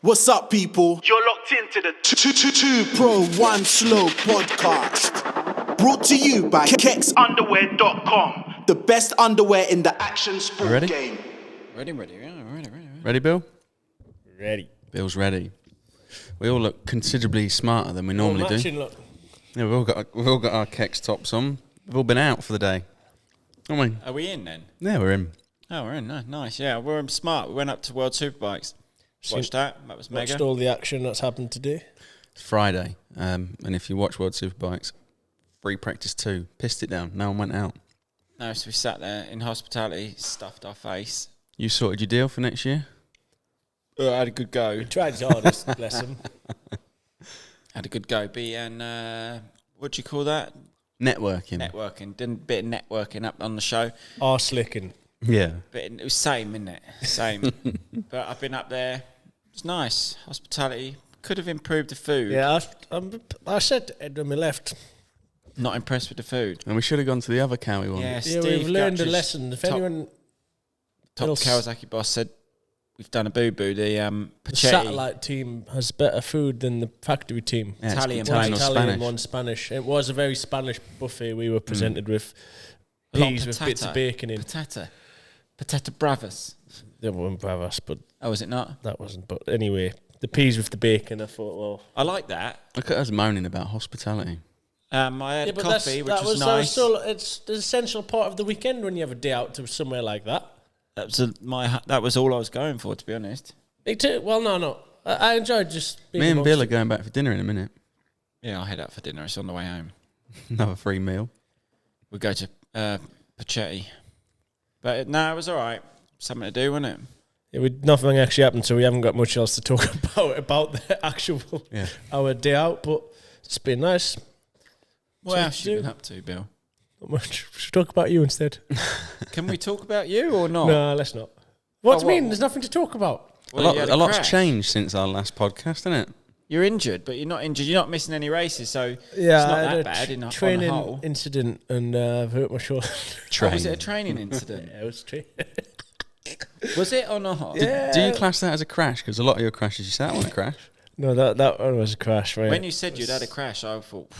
What's up, people? You're locked into the 2PRO1SLOW podcast. Brought to you by kexunderwear.com. The best underwear in the action sport game. Ready. Ready, Bill? Ready. Bill's ready. We all look considerably smarter than we normally do. Look. Yeah, we've all got our Kex tops on. We've all been out for the day. Haven't we? Are we in then? Yeah, we're in. Oh, we're in. Nice. Yeah, we're smart. We went up to World Superbikes. Watched that. That was mega. Watched all the action that's happened today. It's Friday, and if you watch World Superbikes, free practice 2, pissed it down. No one went out. No, so we sat there in hospitality, stuffed our face. You sorted your deal for next year? I had a good go. We tried his hardest, bless him. Had a good go. Being, what do you call that? Networking. Did a bit of networking up on the show. Arse licking. Yeah. But it was same, isn't it? Same. But I've been up there. It's nice. Hospitality. Could have improved the food. Yeah, I said to Ed when we left. Not impressed with the food. And we should have gone to the other Cowie one. Yeah, Yeah, Steve we've learned a Gutch's lesson. If anyone top else, Kawasaki boss said we've done a boo-boo. The the Pachetti. satellite team has better food than the factory team. Yeah, Italian, it's Italian or Italian, Spanish. one Spanish. It was a very Spanish buffet we were presented with. A lot of Peas with bits of bacon in. Patata bravas. They weren't bravas, but Oh, was it not? that wasn't. But anyway, the peas with the bacon, I thought, well... I like that. Look at us moaning about hospitality. I had coffee, which was that nice. It's the essential part of the weekend when you have a day out to somewhere like that. That was all I was going for, to be honest. Me too. Well, no. I enjoyed just being Me and amongst Bill are it. going back for dinner in a minute. Yeah, I'll head out for dinner. It's on the way home. Another free meal. We'll go to Pachetti. But no, it was all right. Something to do, wasn't it? Yeah, nothing actually happened, so we haven't got much else to talk about the actual our day out. But it's been nice. What else you been up to, Bill? Not much. Should we talk about you instead? Can we talk about you or not? No, let's not. What do you what? mean? There's nothing to talk about. Well, you had a lot's crash. changed since our last podcast, hasn't it? You're injured, but you're not injured. You're not missing any races, so Yeah, it's not I had that a bad on the training whole. incident and I've hurt my shoulder. Oh, was it a training incident? Yeah, it was true. Was it or not? Yeah. Do you class that as a crash? Because a lot of your crashes, you say that one a crash. No, that one was a crash, right? When you said you'd had a crash, I thought,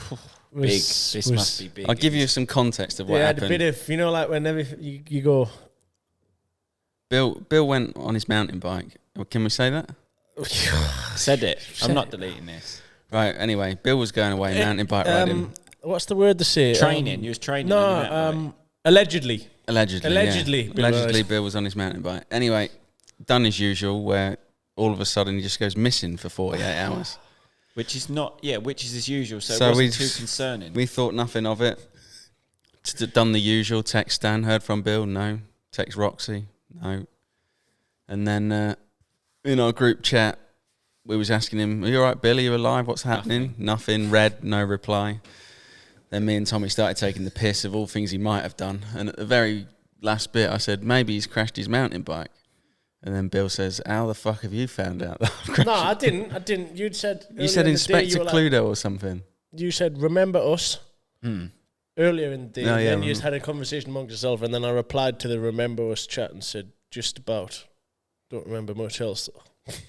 big. This must be big. I'll give you some context of what yeah, happened. a bit of, like whenever you go... Bill went on his mountain bike. Can we say that? Said it. I'm not deleting this. Right, anyway, Bill was going away mountain bike riding. What's the word they say? Training. You was training. on your mountain bike. Allegedly. Allegedly, Bill Allegedly, was. Bill was on his mountain bike. Anyway, done as usual, where all of a sudden he just goes missing for 48 hours. Which is not, which is as usual, so it So wasn't too concerning. We thought nothing of it. Done the usual. Text Stan, heard from Bill, no. Text Roxy, no. And then in our group chat, we was asking him, are you all right, Bill? Are you alive? What's happening? Nothing. Read, no reply. Then me and Tommy started taking the piss of all things he might have done. And at the very last bit, I said, maybe he's crashed his mountain bike. And then Bill says, how the fuck have you found out that I've crashed? No, I didn't. You'd said... You said earlier in the day, Inspector you were Cluedo or something. You said, remember us, earlier in the day. No, And yeah, then you just had a conversation amongst yourself, and then I replied to the remember us chat and said, just about. Don't remember much else.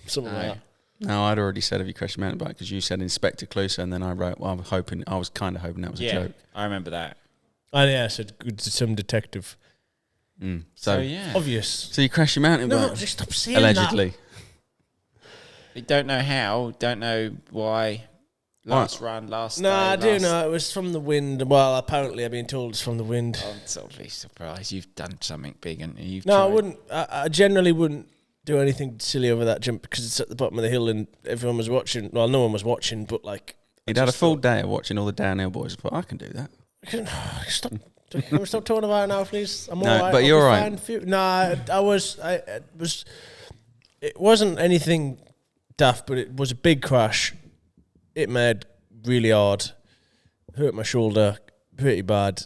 Something like that. No, I'd already said, have you crashed your mountain bike? Because you said Inspector Cluedo, and then I wrote, well, I was kind of hoping that was a joke. I remember that. And yeah, I said, good to some detective. So yeah. Obvious. So you crashed your mountain No, bike? just stop saying Allegedly. You don't know how, don't know why. Last run, last No, day, I do last- know. It was from the wind. Well, apparently I've been told it's from the wind. I'm totally surprised. You've done something big, and you've No, I tried. wouldn't. I generally wouldn't do anything silly over that jump because it's at the bottom of the hill and everyone was watching. Well, no one was watching, but like... He'd had a full day of watching all the downhill boys. I thought, I can do that. Stop. Can we stop talking about it now, please? I'm No, all right. but I'll you're be all fine. right. It wasn't anything daft, but it was a big crash. It made really hard. Hurt my shoulder pretty bad.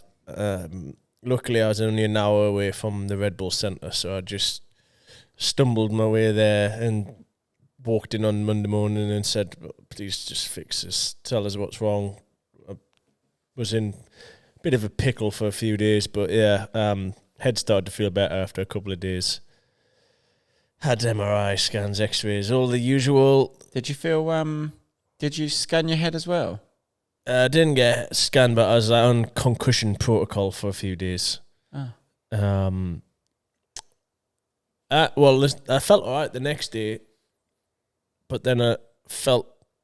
Luckily, I was only an hour away from the Red Bull Centre, so I just stumbled my way there and walked in on Monday morning and said, please just fix this. Tell us what's wrong. I was in a bit of a pickle for a few days, but yeah, head started to feel better after a couple of days. Had MRI scans, X-rays, all the usual. Did you feel? Did you scan your head as well? I didn't get scanned, but I was on concussion protocol for a few days. Oh. Well, I felt all right the next day, but then I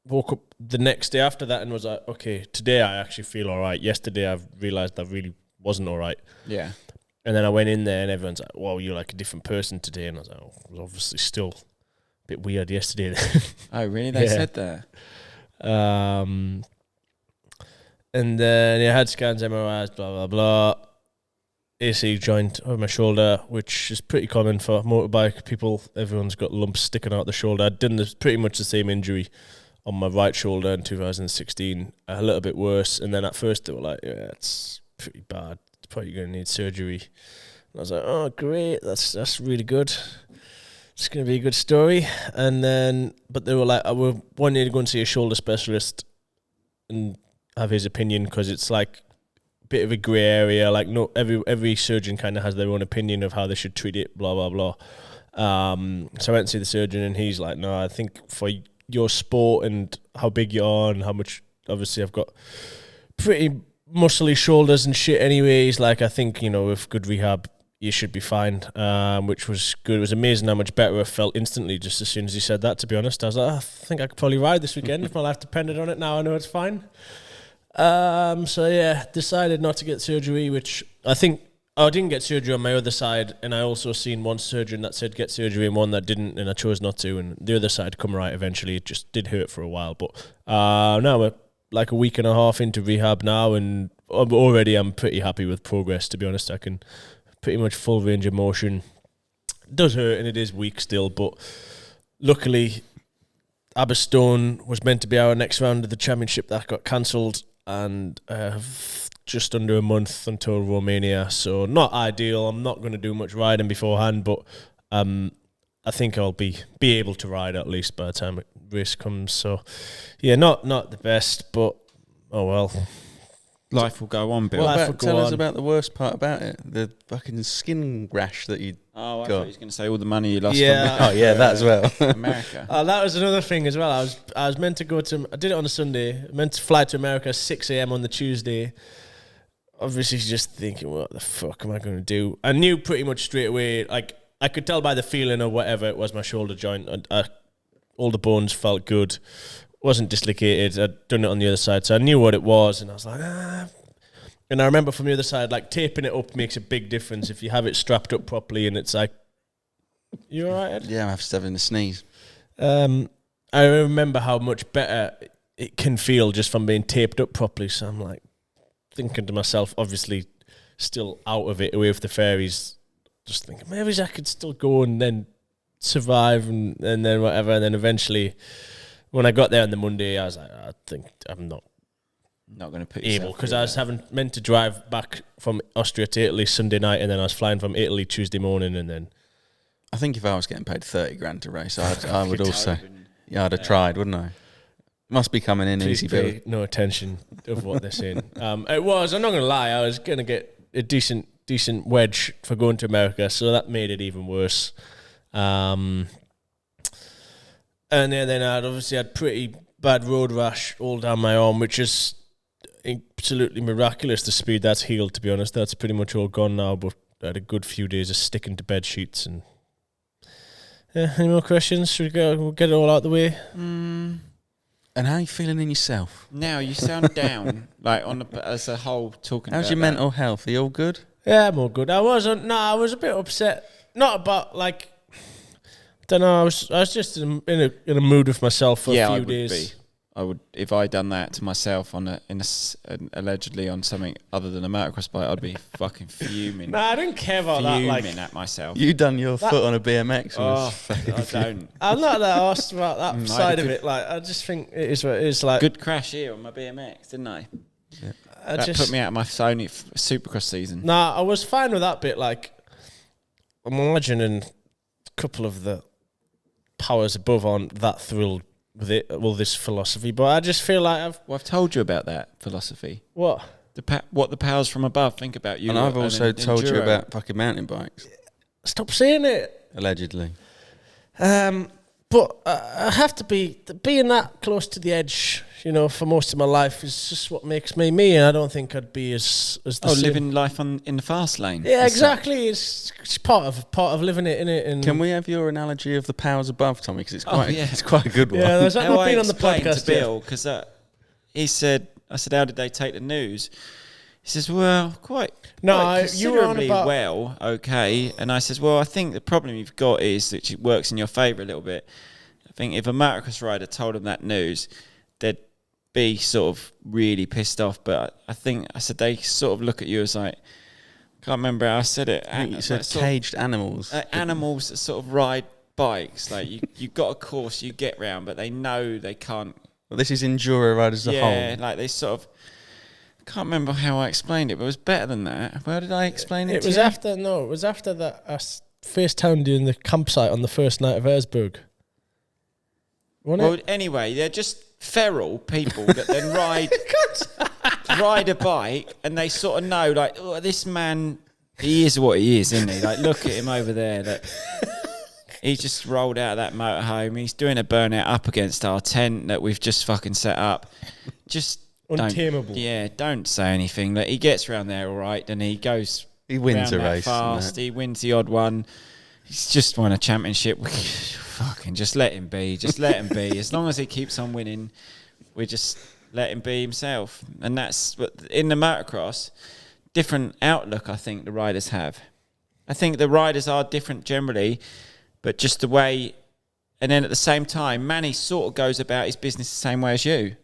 woke up the next day after that and was like, okay, today I actually feel all right. Yesterday I realised I really wasn't all right. Yeah. And then I went in there and everyone's like, "Whoa, you're like a different person today." And I was like, "Oh, I was obviously still a bit weird yesterday." Oh, really? They said that? And then I had scans, MRIs, blah, blah, blah. AC joint over my shoulder, which is pretty common for motorbike people. Everyone's got lumps sticking out the shoulder. I'd done pretty much the same injury on my right shoulder in 2016, a little bit worse. And then at first they were like, "Yeah, it's pretty bad. It's probably going to need surgery." And I was like, "Oh, great. That's really good. It's going to be a good story." And then, but they were like, "I want you to go and see a shoulder specialist and have his opinion, because it's like a bit of a grey area. Like, no, every surgeon kind of has their own opinion of how they should treat it, blah, blah, blah." So I went to see the surgeon and he's like, "No, I think for your sport and how big you are and how much, obviously I've got pretty muscly shoulders and shit anyway. He's like, I think, with good rehab, you should be fine," which was good. It was amazing how much better I felt instantly just as soon as he said that, to be honest. I was like, I think I could probably ride this weekend if my life depended on it. Now I know it's fine. So yeah, decided not to get surgery, which I think I didn't get surgery on my other side, and I also seen one surgeon that said get surgery and one that didn't, and I chose not to, and the other side come right eventually. It just did hurt for a while, but now we're like a week and a half into rehab now, and already I'm pretty happy with progress, to be honest. I can pretty much full range of motion. It does hurt and it is weak still, but luckily Aberystone was meant to be our next round of the championship that got cancelled, and just under a month until Romania, so not ideal. I'm not going to do much riding beforehand, but I think I'll be able to ride at least by the time the race comes. So yeah, not the best, but oh well. Life will go on, Bill. Tell us about the worst part about it, the fucking skin rash that you I got. thought he was going to say all the money you lost. Yeah. From Oh yeah, that as well. America. That was another thing as well. I was meant to go to. I did it on a Sunday. Meant to fly to America 6 a.m. on the Tuesday. Obviously, just thinking, what the fuck am I going to do? I knew pretty much straight away. Like, I could tell by the feeling or whatever it was, my shoulder joint. All the bones felt good. Wasn't dislocated. I'd done it on the other side, so I knew what it was. And I was like, And I remember from the other side, like, taping it up makes a big difference if you have it strapped up properly. And it's like, you all right, Ed? Yeah, I'm having to sneeze. I remember how much better it can feel just from being taped up properly. So I'm like, thinking to myself, obviously still out of it, away with the fairies, just thinking maybe I could still go and then survive and then whatever. And then eventually, when I got there on the Monday, I was like, I think I'm not going to put able, because I was meant to drive back from Austria to Italy Sunday night, and then I was flying from Italy Tuesday morning, and then I think if I was getting paid 30 grand to race, I would also, I'd have tried, wouldn't I? Must be coming in please easy, pay Bill. no attention of what they're saying. It was, I'm not going to lie, I was going to get a decent wedge for going to America, so that made it even worse. And then I'd obviously had pretty bad road rash all down my arm, which is absolutely miraculous, the speed that's healed, to be honest. That's pretty much all gone now, but I had a good few days of sticking to bed sheets. And any more questions? Should we get it all out the way? And how are you feeling in yourself? Now you sound down, like as a whole talking. How's about your that. mental health? Are you all good? Yeah, I'm all good. I was a bit upset. Not about, like, I don't know, I was just in a mood with myself for a few days. I would, if I done that to myself allegedly on something other than a motocross bike, I'd be fucking fuming. Nah, I didn't care about that. Fuming at myself. You done your foot on a BMX? I don't. I'm not that arsed about that side of it. Like, I just think it is what it is. Like, Good crash here on my BMX, didn't I? Yeah. That put me out of my Sony Supercross season. Nah, I was fine with that bit. Like, I'm imagining a couple of the powers above aren't that thrilled with it, well, this philosophy, but I just feel like I've told you about that philosophy. What the powers from above think about you. And I've also told you Enduro. about fucking mountain bikes. Stop saying it. Allegedly. But I have to being that close to the edge, for most of my life is just what makes me me. And I don't think I'd be as the same. Living life in the fast lane. Yeah, exactly. It's part of living it, innit? And Can we have your analogy of the powers above, Tommy? Because it's quite a good one. yeah, there's How not I been on the explained podcast to Bill, because I said, how did they take the news? He says, well, quite you were on considerably about well, okay. And I says, well, I think the problem you've got is that it works in your favour a little bit. I think if a motocross rider told them that news, they'd be sort of really pissed off. But I said they sort of look at you as like, can't remember how I said it. I think you said caged animals. Animals that sort of ride bikes. Like you've got a course you get round, but they know they can't. Well, this is enduro riders as a whole. Yeah, like they sort of. I can't remember how I explained it, but it was better than that. Where did I explain it? It was after that I FaceTimed you in the campsite on the first night of Erzberg. Anyway, they're just feral people that then ride a bike, and they sort of know, like, oh, this man, he is what he is, isn't he? Like, look at him over there. That he just rolled out of that motorhome. He's doing a burnout up against our tent that we've just fucking set up. Just untamable. Don't say anything. That he gets around there all right, and he goes. He wins a race fast. He wins the odd one. He's just won a championship. Fucking just let him be. Just let him be. As long as he keeps on winning, we just let him be himself. And that's what in the motocross, different outlook I think the riders have. I think the riders are different generally, but just the way. And then at the same time, Manny sort of goes about his business the same way as you.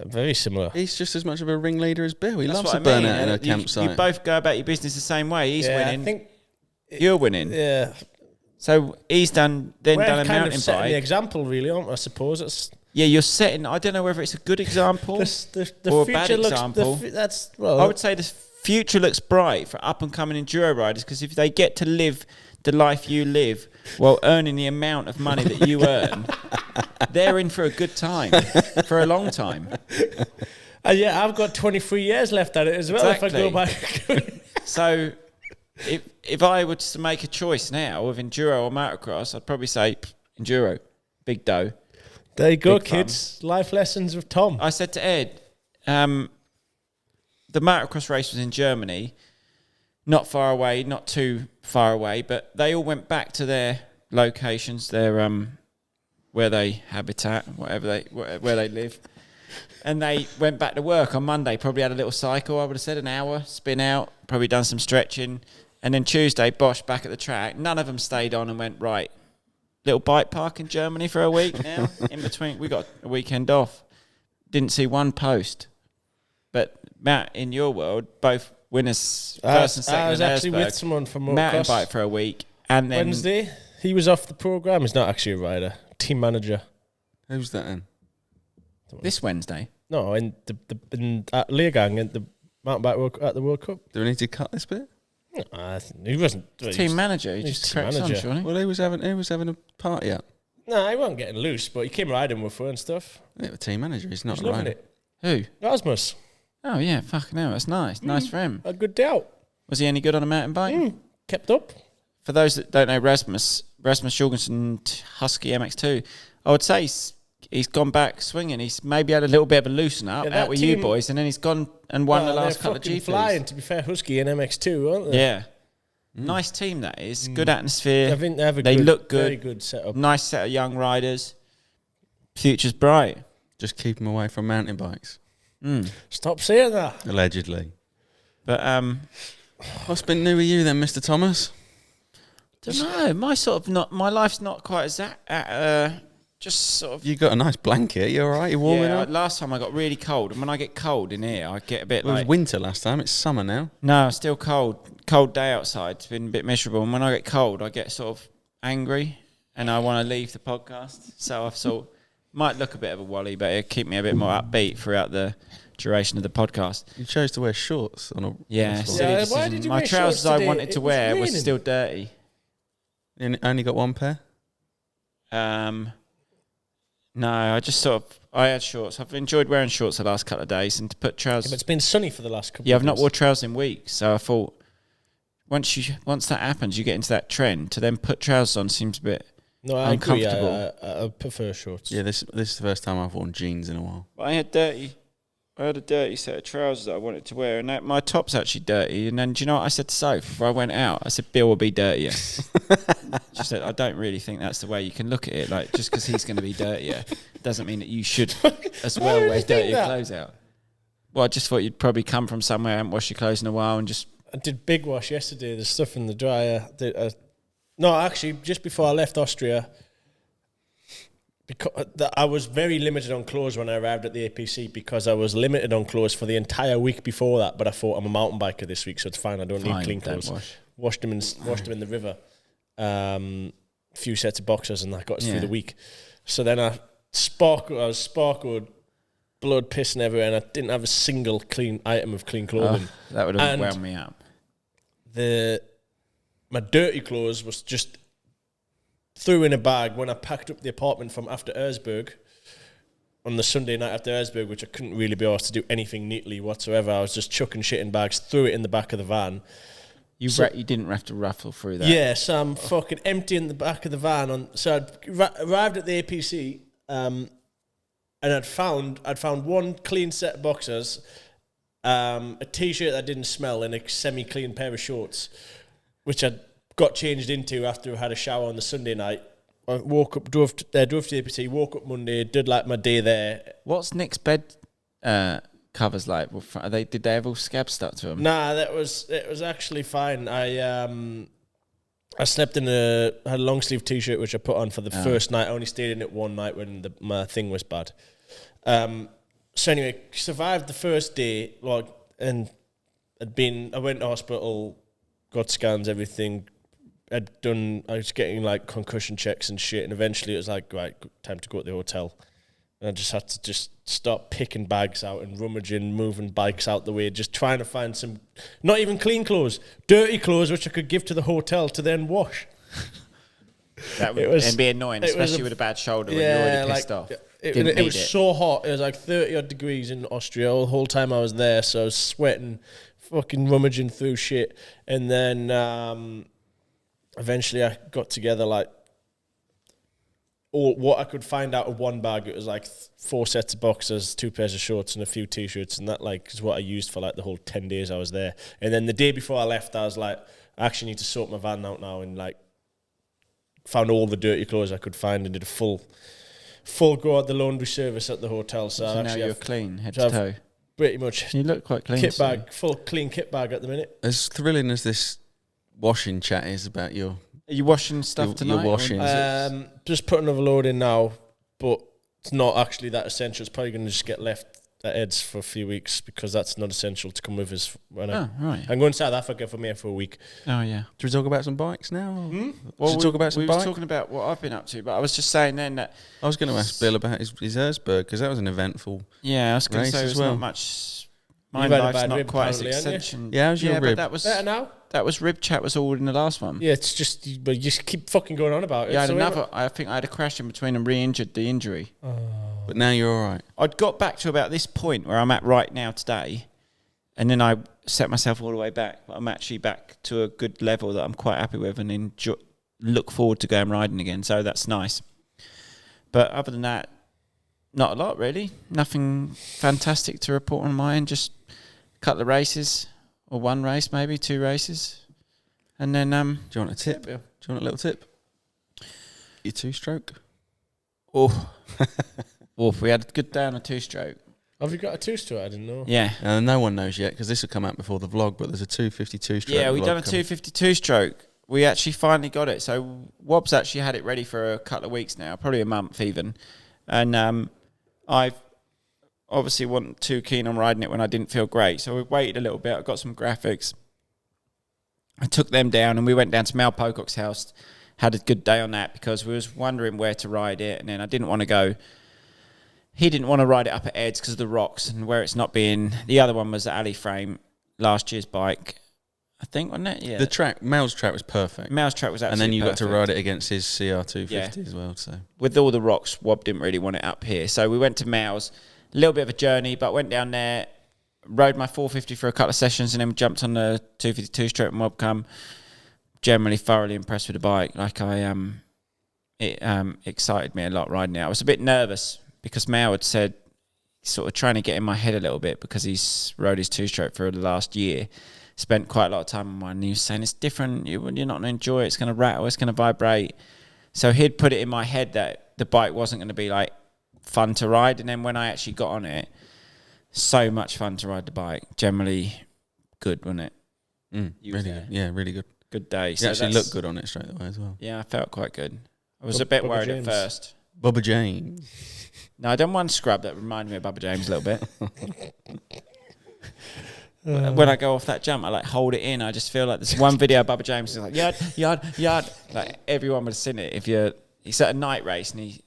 Very similar. He's just as much of a ringleader as Bill. He That's loves what to I burn mean. out in a campsite. You both go about your business the same way. He's winning. I think you're winning. Yeah. So he's done a mountain kind of setting bike. the example, really, aren't we? I suppose it's. Yeah, you're setting. I don't know whether it's a good example The or a future bad looks, example. I would say the future looks bright for up and coming enduro riders, because if they get to live the life you live while earning the amount of money that you earn, they're in for a good time, for a long time. Yeah, I've got 23 years left at it as well. Exactly. If I go back. So, if I were to make a choice now of enduro or motocross, I'd probably say enduro, big dough. There you go, Big kids. Life lessons with Tom. I said to Ed, the motocross race was in Germany, not far away, not too far away, but they all went back to their locations, their where they habitat, where they live. And they went back to work on Monday, probably had a little cycle, I would have said, an hour, spin out, probably done some stretching. And then Tuesday, Bosch back at the track. None of them stayed on and went, right, little bike park in Germany for a week now. In between, we got a weekend off. Didn't see one post. But Matt, in your world, both winners, first and second. I was actually with someone from mountain Motocross bike for a week. And then Wednesday, he was off the programme. He's not actually a rider. Team manager. Who's that in? this Wednesday. No, in at Leergang in the mountain bike at the World Cup. Do we need to cut this bit? No, he wasn't. Team manager. He he's just team cracks on, manager. surely. Well, he was having a party up. No, he wasn't getting loose, but he came riding with her and stuff. Yeah, the team manager. He's not He's loving right. it. Who? Rasmus. Oh, yeah, fucking hell, that's nice. Nice for him. A good day out. Was he any good on a mountain bike? Kept up. For those that don't know Rasmus Jorgensen Husky MX2, I would say he's gone back swinging. He's maybe had a little bit of a loosen up out with you boys, and then he's gone and won the last couple of GPs. Flying, to be fair, Husky and MX2, aren't they? Yeah. Nice team that is. Good atmosphere. I think they look good. Very good setup. Nice set of young riders. Future's bright. Just keep him away from mountain bikes. Stop saying that. Allegedly. But What's been new with you then, Mr. Thomas? don't know. My life's not quite as that. Just sort of. You got a nice blanket. You all right? You warming up? Last time I got really cold, and when I get cold in here, I get a bit It was like. winter last time. It's summer now. No, still cold. Cold day outside. It's been a bit miserable. And when I get cold, I get sort of angry and I want to leave the podcast. So I've thought, might look a bit of a wally, but it'll keep me a bit more upbeat throughout the duration of the podcast. You chose to wear shorts on a. Yeah, on silly Yeah, decision. why did you My wear trousers shorts I today? wanted to It was wear was raining. still dirty. You only got one pair? No, I had shorts. I've enjoyed wearing shorts the last couple of days, and to put Yeah, trousers. but it's been sunny for the last couple Yeah, of I've not days. worn trousers in weeks, so I thought once that happens, you get into that trend. To then put trousers on seems a bit No, I agree. uncomfortable. I prefer shorts. Yeah, this is the first time I've worn jeans in a while. I had a dirty set of trousers that I wanted to wear, and my top's actually dirty. And then, do you know what I said to Soph before I went out? I said, Bill will be dirtier. She said, I don't really think that's the way you can look at it. Like, just because he's going to be dirtier doesn't mean that you should as well wear dirtier clothes out. Well, I just thought you'd probably come from somewhere and wash your clothes in a while and just... I did big wash yesterday. There's stuff in the dryer. No, actually, just before I left Austria... Because I was very limited on clothes when I arrived at the APC because I was limited on clothes for the entire week before that. But I thought I'm a mountain biker this week, so it's fine. I don't need clean clothes. Washed them in the river. Few sets of boxers, and that got us through the week. So then I was sparkled, blood pissing everywhere, and I didn't have a single clean item of clean clothing. That would have wound me up. My dirty clothes was just threw in a bag when I packed up the apartment from after Erzberg on the Sunday night after Erzberg, which I couldn't really be asked to do anything neatly whatsoever. I was just chucking shit in bags, threw it in the back of the van. You didn't have to ruffle through that. Yeah, so I'm fucking emptying the back of the van. So I'd arrived at the APC, and I'd found one clean set of boxers, a t-shirt that didn't smell, and a semi-clean pair of shorts, which I'd got changed into after I had a shower on the Sunday night. I woke up, drove to the APC, woke up Monday, did like my day there. What's Nick's bed covers like? Did they have all scab stuck to them? Nah, it was actually fine. I slept in I had a long sleeve t-shirt which I put on for the first night. I only stayed in it one night when my thing was bad. So anyway, survived the first day, and I went to hospital, got scans, everything. I was getting like concussion checks and shit, and eventually it was like, right, time to go to the hotel. And I just had to start picking bags out and rummaging, moving bikes out the way, just trying to find some, not even clean clothes, dirty clothes, which I could give to the hotel to then wash. That would be annoying, especially with a bad shoulder when you're already pissed off. It was so hot. It was like 30 odd degrees in Austria the whole time I was there, so I was sweating, fucking rummaging through shit. And then eventually I got together like what I could find out of one bag. It was like 4 sets of boxers, 2 pairs of shorts, and a few t-shirts, and that like is what I used for like the whole 10 days I was there. And then the day before I left, I was like, I actually need to sort my van out now, and like found all the dirty clothes I could find and did a full go at the laundry service at the hotel. So now you're clean head to toe. Pretty much. You look quite clean. Kit bag, full clean kit bag at the minute. As thrilling as this washing chat is about your... Are you washing stuff tonight? You're washing. Just put another load in now, but it's not actually that essential. It's probably going to just get left at Ed's for a few weeks because that's not essential to come with us. Right. I'm going to South Africa for a week. Oh, yeah. Should we talk about some bikes now? Well, Should we talk about some bikes? We were talking about what I've been up to, but I was just saying then that... I was going to ask Bill about his Erzberg, because that was an eventful Yeah, I was going to say there's not much... My life's not quite as extension. Yeah, how's your rib? But that was... Better now? That was rib chat was all in the last one. Yeah, it's just... But you just keep fucking going on about it. Yeah, I think I had a crash in between and re-injured the injury. But now you're all right. I'd got back to about this point where I'm at right now today, and then I set myself all the way back. But I'm actually back to a good level that I'm quite happy with and look forward to going riding again, so that's nice. But other than that, not a lot really. Nothing fantastic to report on my end, just a couple of races, or one race maybe, 2 races. And then... do you want a tip? Do you want a little tip? Your 2-stroke? Oh... Wolf, we had a good day on a 2-stroke. Have you got a 2-stroke? I didn't know. Yeah. No one knows yet because this will come out before the vlog, but there's a 252-stroke. Yeah, we've done a 252-stroke. We actually finally got it. So Wobb's actually had it ready for a couple of weeks now, probably a month even. And I've obviously wasn't too keen on riding it when I didn't feel great. So we waited a little bit. I got some graphics. I took them down and we went down to Mal Pocock's house. Had a good day on that because we was wondering where to ride it. And then I didn't want to go... He didn't want to ride it up at Ed's because of the rocks and where it's not being... The other one was the alley frame, last year's bike, I think, wasn't it? Yeah. The track, Mal's track was perfect. Mal's track was absolutely And then you perfect. got to ride it against his CR250 as well. So with all the rocks, Wob didn't really want it up here. So we went to Mal's, a little bit of a journey, but went down there, rode my 450 for a couple of sessions and then jumped on the 252 stroke and Wob come. Generally thoroughly impressed with the bike. Like it excited me a lot riding it. I was a bit nervous because Mao had said, sort of trying to get in my head a little bit because he's rode his two-stroke for the last year, spent quite a lot of time on one, and he was saying it's different, you're not going to enjoy it, it's going to rattle, it's going to vibrate. So he'd put it in my head that the bike wasn't going to be like fun to ride, and then when I actually got on it, so much fun to ride the bike. Generally good, wasn't it? Really good. Yeah, really good. Good day. You So actually looked good on it straight away as well. Yeah, I felt quite good. I was a bit worried at first. Bubba James. No, I done one scrub that reminded me of Bubba James a little bit. When I go off that jump, I like hold it in. I just feel like there's one video of Bubba James is like yard. Like everyone would have seen it. He's at a night race and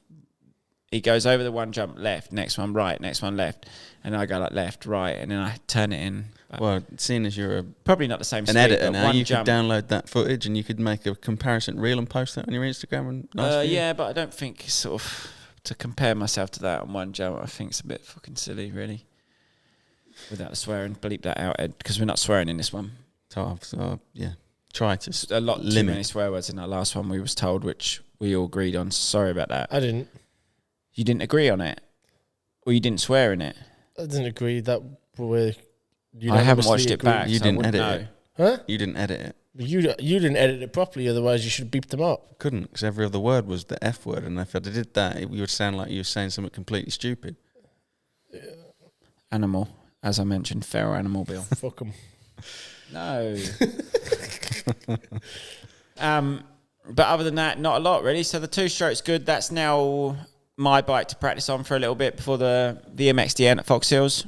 he goes over the one jump left, next one right, next one left, and I go like left, right, and then I turn it in. Well, seeing as you're probably not the same speed, editor now, you jump. could download that footage and you could make a comparison reel and post that on your Instagram. And yeah, but I don't think sort of to compare myself to that on one jump. I think it's a bit fucking silly, really. Without the swearing, bleep that out, Ed, because we're not swearing in this one. So yeah, try to a lot limit. Too many swear words in our last one. We was told, which we all agreed on. Sorry about that. I didn't. You didn't agree on it, or you didn't swear in it. I didn't agree that way. I haven't watched it back. You so didn't edit it. Huh? You didn't edit it. You didn't edit it properly, otherwise you should beep them up. Couldn't, because every other word was the F word, and if I did that, you would sound like you were saying something completely stupid. Yeah. Animal, as I mentioned, feral animal, Bill. Fuck them. No. But other than that, not a lot really. So the two-stroke's good. That's now my bike to practice on for a little bit before the VMXDN at Fox Hills.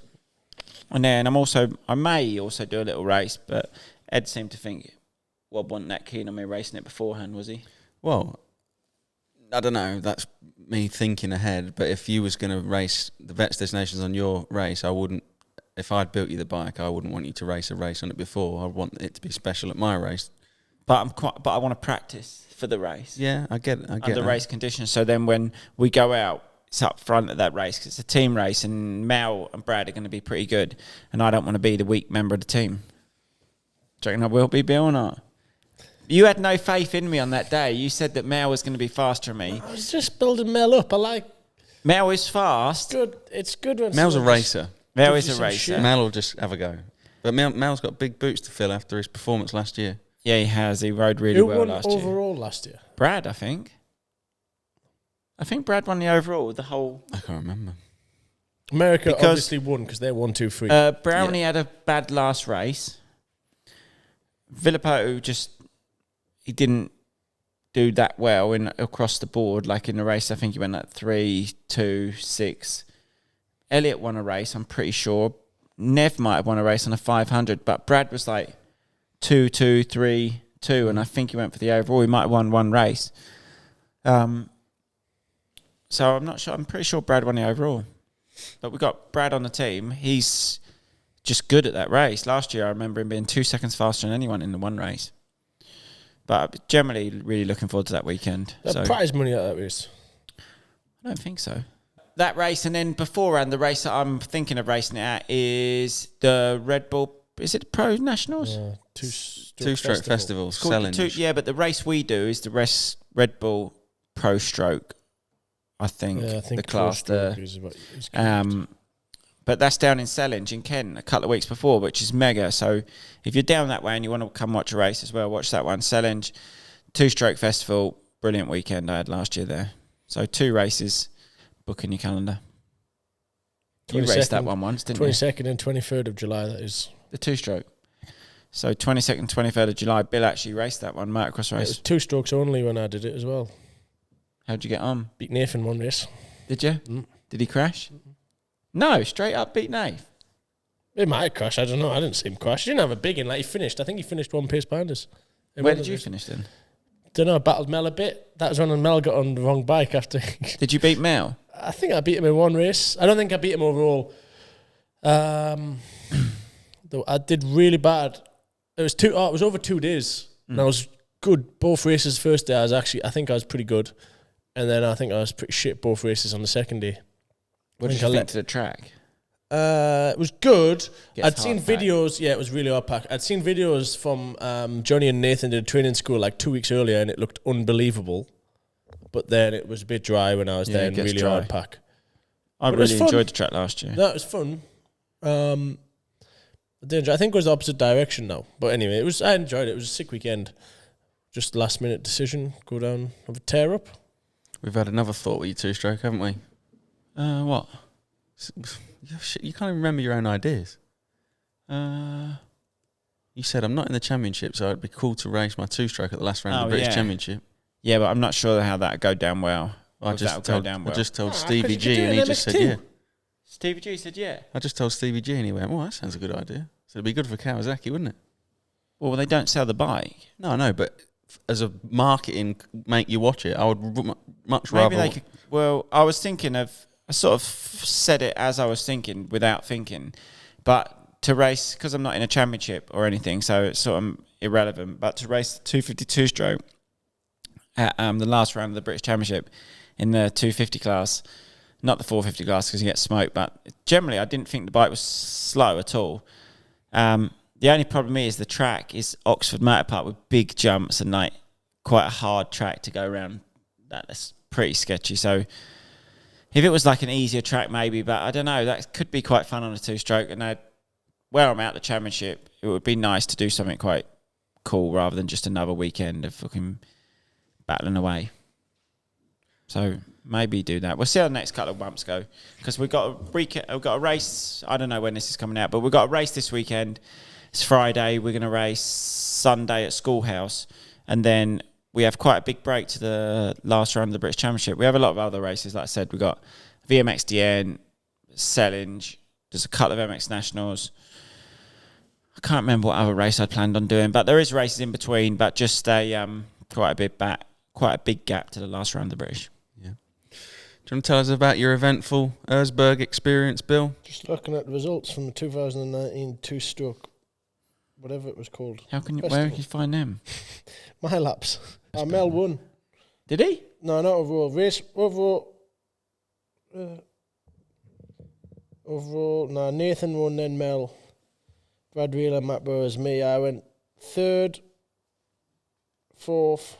And then I may also do a little race, but Ed seemed to think Wob wasn't that keen on me racing it beforehand, was he? Well, I don't know. That's me thinking ahead. But if you was going to race the Vets Destinations on your race, I wouldn't. If I'd built you the bike, I wouldn't want you to race a race on it before. I want it to be special at my race. But I want to practice for the race. Yeah, I get it. Under race conditions. So then when we go out, it's up front at that race because it's a team race, and Mel and Brad are going to be pretty good, and I don't want to be the weak member of the team. Do you reckon I will be, Bill, or not? You had no faith in me on that day. You said that Mel was going to be faster than me. I was just building Mel up. I like Mel is fast. good. It's good when Mel's a racer. Mel is a racer. Shit. Mel will just have a go. But Mel's got big boots to fill after his performance last year. Yeah, he has. He rode really well last year. Who won overall last year? Brad, I think. I think Brad won the overall, the whole... I can't remember. America obviously won because they're 1, 2, 3. Brownie had a bad last race. Villopoto he didn't do that well across the board. Like in the race, I think he went like 3, 2, 6. Elliot won a race, I'm pretty sure. Nev might have won a race on a 500, but Brad was like 2, 2, 3, 2, and I think he went for the overall. He might have won one race. So I'm not sure. I'm pretty sure Brad won the overall. But we got Brad on the team. He's just good at that race. Last year, I remember him being 2 seconds faster than anyone in the one race. But generally, really looking forward to that weekend. The prize money at that race? I don't think so. That race, and then beforehand, the race that I'm thinking of racing it at is the Red Bull. Is it Pro Nationals? Yeah, Two-stroke festival. Yeah, but the race we do is the Red Bull Pro Stroke. I think the class but that's down in Sellinge in Kent a couple of weeks before, which is mega. So if you're down that way and you want to come watch a race as well, watch that one. Sellinge, two-stroke festival, brilliant weekend I had last year there. So 2 races, book in your calendar. You raced that one once, didn't you? 22nd and 23rd of July, that is. The two-stroke. So 22nd, 23rd of July, Bill actually raced that one, motocross race. It was 2 strokes only when I did it as well. How'd you get on? Beat Nathan one race. Did you? Mm. Did he crash? No, straight up beat Nate. He might have crashed, I don't know. I didn't see him crash. He didn't have a big one. He finished. I think he finished 1 pace behind us. Where did you finish then? Don't know, I battled Mel a bit. That was when Mel got on the wrong bike after. Did you beat Mel? I think I beat him in 1 race. I don't think I beat him overall. Though I did really bad. It was over 2 days. And I was good both races. First day I think I was pretty good. And then I think I was pretty shit both races on the second day. What did you think to the track? It was good. I'd seen hard pack. videos. Yeah, it was really hard pack. I'd seen videos from Johnny and Nathan did a training school like 2 weeks earlier, and it looked unbelievable. but then it was a bit dry when I was there it and gets really dry. hard pack. I But it was really fun. enjoyed the track last year. That was fun. I think it was the opposite direction now. But anyway, I enjoyed it. It was a sick weekend. Just last minute decision, go down, have a tear up. We've had another thought with you two-stroke, haven't we? What? You can't even remember your own ideas. You said, I'm not in the championship, so it'd be cool to race my two-stroke at the last round of the British Championship. Yeah, but I'm not sure how that'd go down well. I just told Stevie could you G do and an he just said, MX2? yeah. Stevie G said, yeah. I just told Stevie G and he went, well, that sounds a good idea. So it'd be good for Kawasaki, wouldn't it? Well, they don't sell the bike. No, but as a marketing make you watch it, I would much Maybe rather... they could... Well, I was thinking of... I sort of said it as I was thinking, without thinking. But to race, because I'm not in a championship or anything, so it's sort of irrelevant, but to race the 252 stroke at the last round of the British Championship in the 250 class, not the 450 class because you get smoked, but generally I didn't think the bike was slow at all. The only problem is the track is Oxford Motor Park with big jumps and like quite a hard track to go around. That's pretty sketchy. So if it was like an easier track maybe, but I don't know, that could be quite fun on a two-stroke. And where I'm at the championship, it would be nice to do something quite cool rather than just another weekend of fucking battling away. So maybe do that. We'll see how the next couple of months go because we've got a race. I don't know when this is coming out, but we've got a race this weekend. It's Friday. We're going to race Sunday at Schoolhouse, and then we have quite a big break to the last round of the British Championship. We have a lot of other races. Like I said, we've got VMXDN, Sellinge. There's a couple of MX Nationals. I can't remember what other race I planned on doing, but there is races in between. But just quite a big gap to the last round of the British. Yeah. Do you want to tell us about your eventful Erzberg experience, Bill? Just looking at the results from the 2019 two-stroke, whatever it was called. Where can you find them? My laps. Mel won. Did he? No, not overall. Overall, no, Nathan won, then Mel. Brad Wheeler, Matt Burrows, me. I went third, fourth.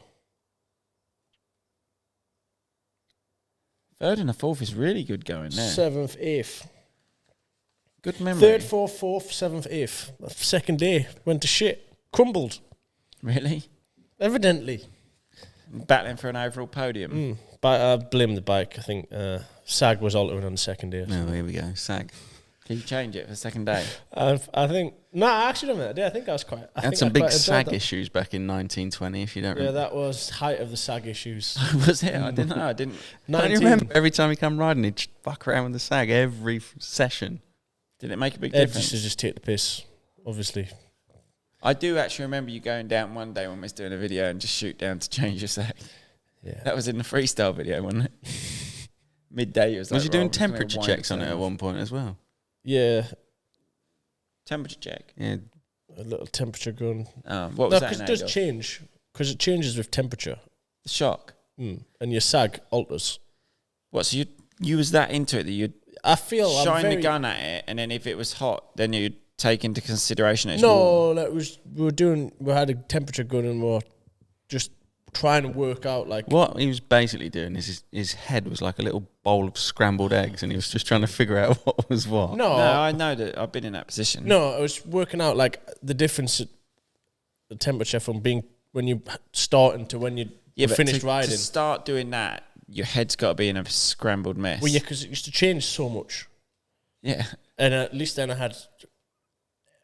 Third and a fourth is really good going there. Seventh, eighth. Good memory. Third, fourth, seventh, eighth. Second day, went to shit. Crumbled. Really? Evidently. Battling for an overall podium. But I blame the bike. I think SAG was altering on the second day. Oh, here we go. SAG. Can you change it for the second day? I think... No, I actually don't know that day. I think I was quite... I Had some big SAG issues back in 1920, if you don't remember. Yeah, that was height of the SAG issues. Was it? I didn't know. I didn't. Don't you remember every time he come riding, he'd fuck around with the SAG every session? Did it make a big Ed difference? used to just take the piss, obviously. I do actually remember you going down one day when we was doing a video and just shoot down to change your sag. Yeah. That was in the freestyle video, wasn't it? Midday. Was you doing temperature checks on it at one point as well? Yeah. Temperature check? Yeah. A little temperature gun. What was that? Because it does change. Because it changes with temperature. The shock. And your sag alters. What, so you was that into it that you'd shine the gun at it, and then if it was hot, then you'd take into consideration it's warm? No, we had a temperature gun and we were just trying to work out like... What he was basically doing is his head was like a little bowl of scrambled eggs and he was just trying to figure out what was what. No, I know that I've been in that position. No, I was working out like the difference, the temperature from being when you starting to when you finished riding. To start doing that, your head's got to be in a scrambled mess. Well, yeah, because it used to change so much. Yeah. And at least then I had,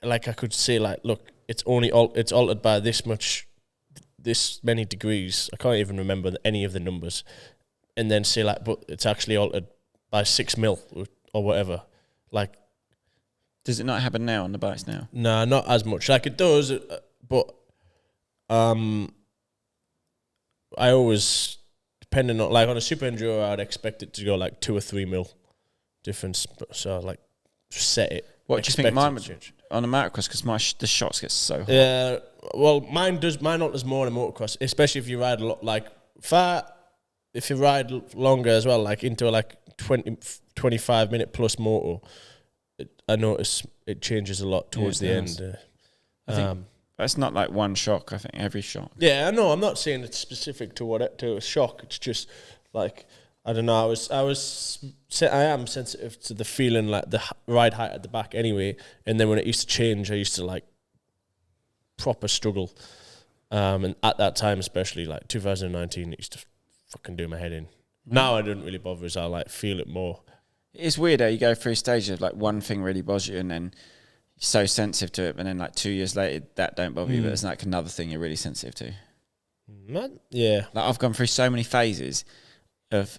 like I could say like, look, it's altered by this many degrees. I can't even remember any of the numbers. And then say like, but it's actually altered by 6 mil or whatever. Like, does it not happen now on the bikes now? No, not as much. Like it does, but I always, depending on, like on a Super Enduro, I'd expect it to go like 2 or 3 mil difference. So like, set it. What do you think mine would change on a motocross? Because the shots get so hot. Yeah, well, mine alters more in a motocross, especially if you ride a lot, like if you ride longer as well, like into a like 25 minute plus motor. I notice it changes a lot towards the end. It's not like one shock. I think every shock. Yeah, I know. I'm not saying it's specific to a shock. It's just like, I don't know. I am sensitive to the feeling, like the ride height at the back anyway. And then when it used to change, I used to like proper struggle. And at that time, especially like 2019, it used to fucking do my head in. Now I don't really bother, as I like feel it more. It's weird how you go through stages of like one thing really bothers you, and then you're so sensitive to it, and then like 2 years later that don't bother you, but it's like another thing you're really sensitive to. Yeah. Like I've gone through so many phases of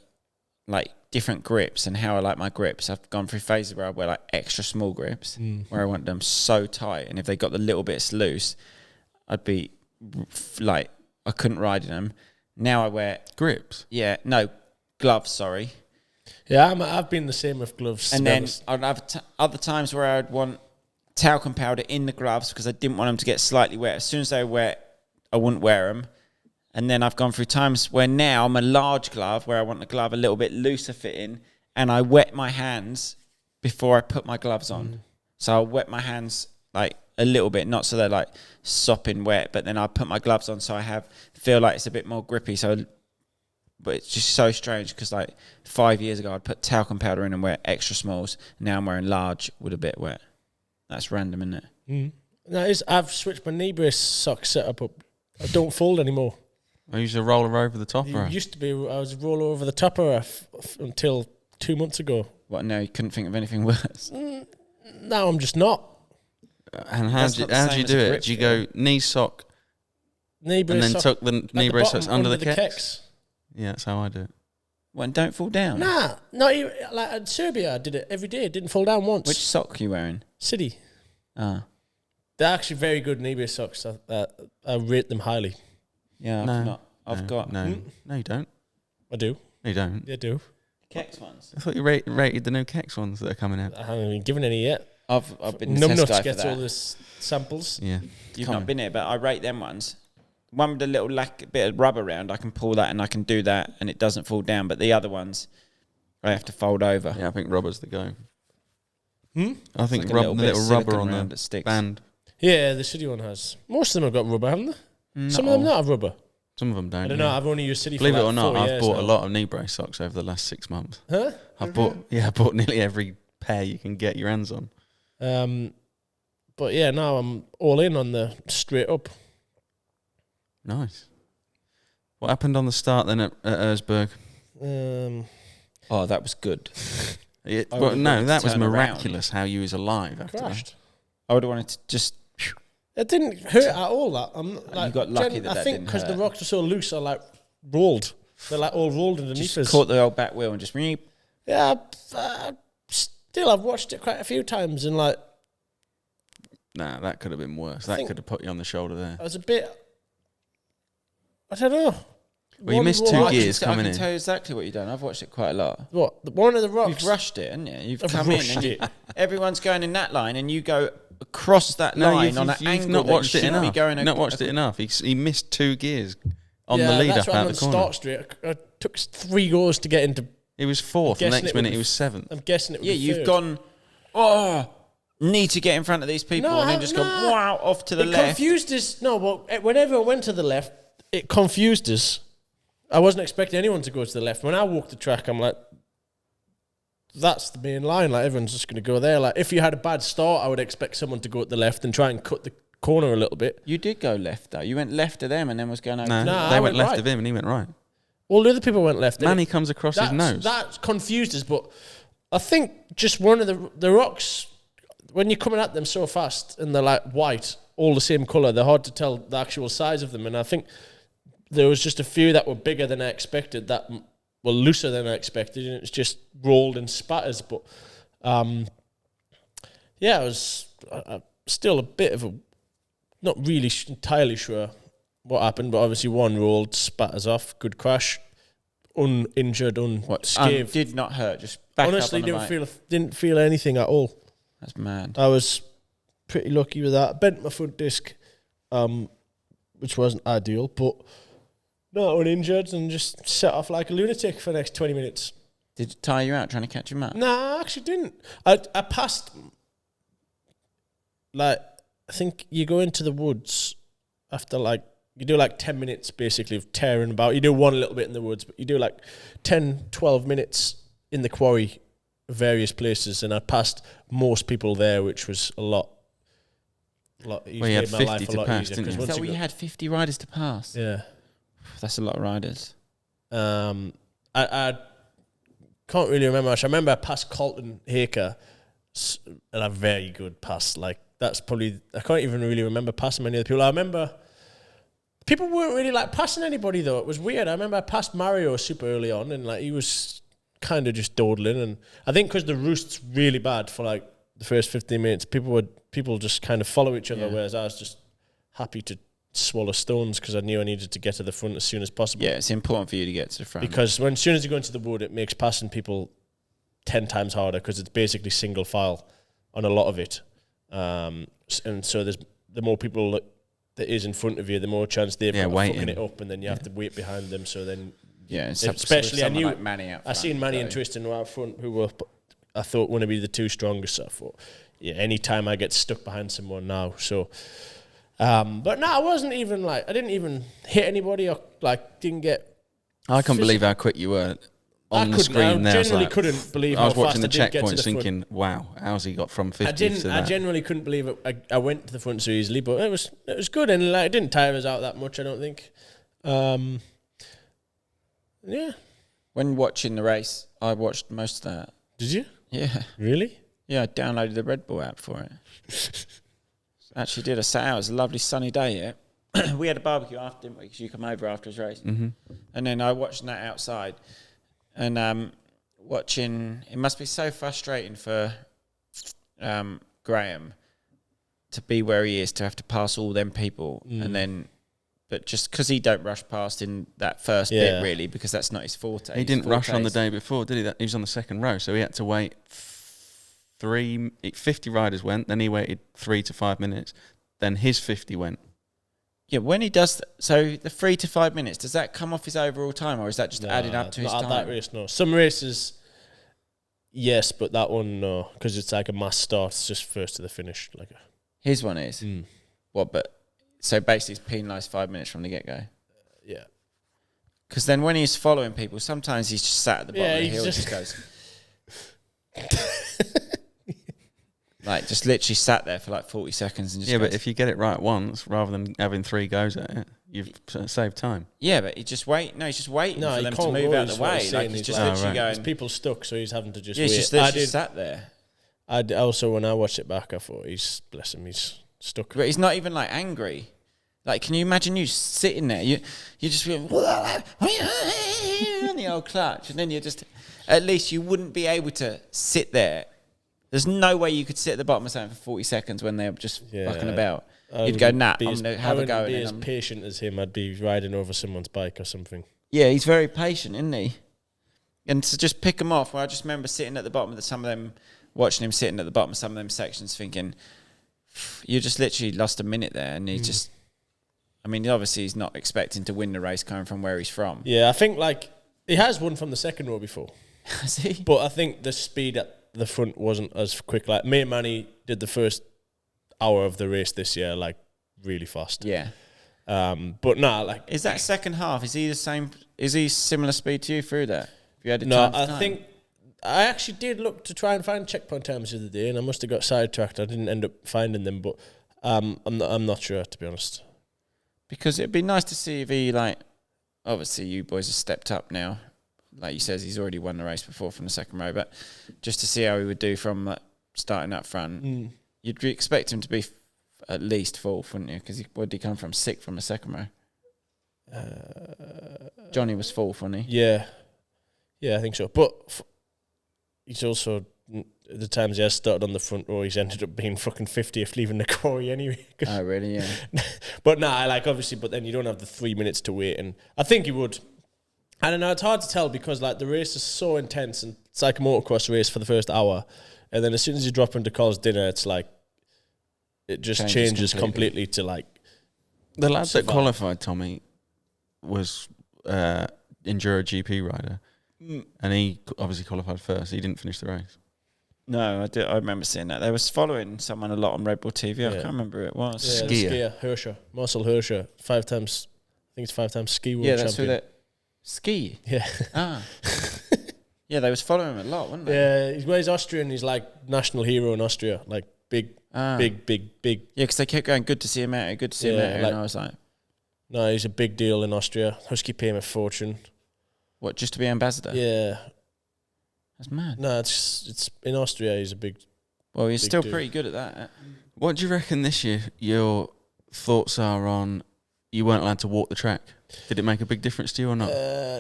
like different grips and how I like my grips. I've gone through phases where I wear like extra small grips, where I want them so tight, and if they got the little bits loose, I'd be like, I couldn't ride in them. Now I wear Grips? Yeah, no, gloves, sorry. Yeah, I've been the same with gloves. And then I'd have other times where I'd want talcum powder in the gloves because I didn't want them to get slightly wet. As soon as they were wet, I wouldn't wear them. And then I've gone through times where now I'm a large glove, where I want the glove a little bit looser fitting, and I wet my hands before I put my gloves on. So I'll wet my hands like a little bit, not so they're like sopping wet, but then I put my gloves on so I feel like it's a bit more grippy. So, but it's just so strange because like 5 years ago I'd put talcum powder in and wear extra smalls. Now I'm wearing large with a bit wet. That's random, isn't it? No, I've switched my knee brace sock setup up. I don't fold anymore. I used to roller over the top It row. used to be I was roll over the top of until 2 months ago. What? No, you couldn't think of anything worse. Now I'm just not. And how That's do not the you same as do a it? grip Do you feel. go knee sock Knee brace and then sock tuck the at knee the brace bottom, socks under the kecks? Yeah, that's how I do it. Well, and don't fall down. Nah, not even, like in Serbia, I did it every day. It didn't fall down once. Which sock are you wearing? City? Ah, They're actually very good knee brace socks. I rate them highly. yeah. I've got No, you don't. I do. No, you don't. I do. Kex ones. I thought you rated the new Kex ones that are coming out. I haven't been given any yet. I've been the test Numbnuts guy for gets all that. the samples. Yeah. You've not been here, but I rate them ones. One with a little bit of rubber around, I can pull that and I can do that, and it doesn't fall down. But the other ones, I have to fold over. Yeah, I think rubber's the go. Hmm? I think like a little the bit of little rubber silicone on around the that sticks. band. Yeah, the City one has. Most of them have got rubber, haven't they? Some of them not have rubber. Some of them don't. I don't yeah. know. I've only used City Believe for it like or not, 4 I've years bought now. a lot of knee brace socks over the last 6 months. Huh? I bought nearly every pair you can get your hands on. But yeah, now I'm all in on the straight up. Nice. What happened on the start then at Erzberg? Oh, that was good. That would've was wanted to turn miraculous how you was alive after Crashed. I would have wanted to just. It didn't hurt at all. That I'm like, got lucky that I that think didn't because the hurt. rocks are so loose, I like rolled. They're like all rolled underneath Just us. caught the old back wheel and just. Yeah, still I've watched it quite a few times and like Nah, that could have been worse. That think- could have put you on the shoulder there. I was a bit. I don't know. Well, you One missed roll- two I gears can coming in. tell you exactly what you've done. I've watched it quite a lot. What? One of the rocks. You've rushed it, haven't you? You've I've come in rushed and it. everyone's going in that line, and you go across that No, line you've on an you've angle not that watched you it shouldn't enough. be going. Not watched it enough. He missed 2 gears on Yeah, the lead that's up why out I'm the on corner. Start Street. I took 3 goes to get into. He was 4th. The guessing next it would minute be he was 7th. I'm guessing it. Would Yeah, be you've third. gone. Need to get in front of these people, No, and then just go no. wow off to the It left. confused us. No, but whenever I went to the left, it confused us. I wasn't expecting anyone to go to the left. When I walked the track, I'm like, that's the main line. Like, everyone's just going to go there. Like, if you had a bad start, I would expect someone to go at the left and try and cut the corner a little bit. You did go left though. You went left of them, and then was going over. No, to No, they I went went left right. of him and he went right. All the other people went left. Man, he comes across his nose. That confused us, but I think just one of the rocks, when you're coming at them so fast and they're like white, all the same colour, they're hard to tell the actual size of them. And I think there was just a few that were bigger than I expected, that were looser than I expected, and it's just rolled in spatters. But yeah, I was still a bit of a, not really entirely sure what happened, but obviously one rolled, spatters off, good crash, uninjured, unscathed. Did not hurt. Just back Honestly, up on the bike. didn't feel anything at all. That's mad. I was pretty lucky with that. I bent my front disc, which wasn't ideal, but not uninjured, and just set off like a lunatic for the next 20 minutes. Did it tire you out trying to catch him up? Nah, I actually didn't. I passed, like, I think you go into the woods after like, you do like 10 minutes basically of tearing about. You do one little bit in the woods, but you do like 10, 12 minutes in the quarry, various places. And I passed most people there, which was a lot easier. Well, you had made my 50 life a to lot pass, easier. didn't 'Cause you? once So we go- had 50 riders to pass. Yeah. That's a lot of riders. I can't really remember much. I remember I passed Colton Haker and a very good pass. Like, that's probably, I can't even really remember passing many other people. I remember people weren't really like passing anybody though. It was weird. I remember I passed Mario super early on and like he was kind of just dawdling. And I think because the roost's really bad for like the first 15 minutes, people just kind of follow each other, Yeah. whereas I was just happy to swallow stones because I knew I needed to get to the front as soon as possible. Yeah, it's important for you to get to the front. Because as soon as you go into the wood, it makes passing people 10 times harder because it's basically single file on a lot of it. And so there's the more people that is in front of you, the more chance they've got of fucking it up, and then you have to wait behind them. So then, especially I knew like Manny out front, I seen Manny and Tristan out front who were I thought want to be the two strongest. So I thought, yeah, anytime I get stuck behind someone now, so. But no, I wasn't even like I didn't even hit anybody or like didn't get. I can't believe how quick you were on the screen there. I genuinely couldn't believe I was how watching fast the I did get to checkpoints the front. thinking, wow, how's he got from 50 to that? I genuinely couldn't believe it. I went to the front so easily, but it was good and like it didn't tire us out that much. I don't think. Yeah. When watching the race, I watched most of that. Did you? Yeah. Really? Yeah, I downloaded the Red Bull app for it. Actually did. I sat out. It was a lovely sunny day, yeah. We had a barbecue after, didn't we? Because you come over after his race. Mm-hmm. And then I watched that outside. And watching... It must be so frustrating for Graham to be where he is, to have to pass all them people. And then... But just because he don't rush past in that first bit, really, because that's not his forte. He didn't rush on the day before, did he? He was on the second row, so he had to wait 50 riders went, then he waited 3 to 5 minutes, then his 50 went. Yeah, when he does... So the 3 to 5 minutes, does that come off his overall time, or is that just added up to his time? Not that race, no. Some races, yes, but that one, no, because it's like a mass start. It's just first to the finish. Like His one is? What, but... So basically it's penalised 5 minutes from the get-go? Yeah. Because then when he's following people, sometimes he's just sat at the bottom of the hill and just goes... like, just literally sat there for like 40 seconds and just but if you get it right once, rather than having 3 goes at it, you've saved time. Yeah, but he's just waiting for them to move out of the way. Like, he's just literally going... There's people stuck, so he's having to just wait. He's just literally sat there. I also, when I watched it back, I thought, bless him, he's stuck. But he's not even like angry. Like, can you imagine you sitting there? You just feel on the old clutch, and then you just... At least you wouldn't be able to sit there. There's no way you could sit at the bottom of something for 40 seconds when they're just fucking about. You'd go, nah, I'm going to have a go. I wouldn't be as patient as him. I'd be riding over someone's bike or something. Yeah, he's very patient, isn't he? And to just pick him off, well, I just remember sitting at the bottom of some of them, watching him sitting at the bottom of some of them sections thinking, you just literally lost a minute there, and he just... I mean, obviously he's not expecting to win the race coming from where he's from. Yeah, I think, like, he has won from the second row before. Has he? But I think the speed at the front wasn't as quick. Like, me and Manny did the first hour of the race this year, like, really fast. Yeah. But nah, like... Is that second half, is he the same... Is he similar speed to you through that? If you had think... I actually did look to try and find checkpoint times the other day, and I must have got sidetracked. I didn't end up finding them, but I'm not sure, to be honest. Because it'd be nice to see if he, like... Obviously, you boys have stepped up now. Like you says, he's already won the race before from the second row, but just to see how he would do from starting up front, you'd expect him to be at least fourth, wouldn't you? Because where did he come from? Sixth from the second row. Johnny was fourth, wasn't he? Yeah, I think so. But he's also, the times he has started on the front row, he's ended up being fucking 50th leaving the quarry anyway. Oh, really? Yeah. But nah, like, obviously, but then you don't have the 3 minutes to wait, and I think he would. I don't know, it's hard to tell because, like, the race is so intense, and it's like a motocross race for the first hour, and then as soon as you drop into Cole's dinner, it's like, it just changes completely to, like... The lad that qualified, Tommy, was Enduro GP rider, and he obviously qualified first. He didn't finish the race. No, I remember seeing that. They was following someone a lot on Red Bull TV. I Yeah. can't remember who it was. Yeah, the skier, Hirscher. Marcel Hirscher. 5 times, I think it's 5 times ski world that's champion. who that... Ski? Yeah. Ah. Yeah, they was following him a lot, weren't they? Yeah, he's Austrian. He's like national hero in Austria. Like big. Yeah, because they kept going, good to see him out here, good to see him out here. like, and I was like... No, he's a big deal in Austria. Husky pay him a fortune. What, just to be ambassador? Yeah. That's mad. No, it's in Austria. He's a big. Well, he's big still dude. pretty good at that. What do you reckon this year your thoughts are on you weren't allowed to walk the track? Did it make a big difference to you or not?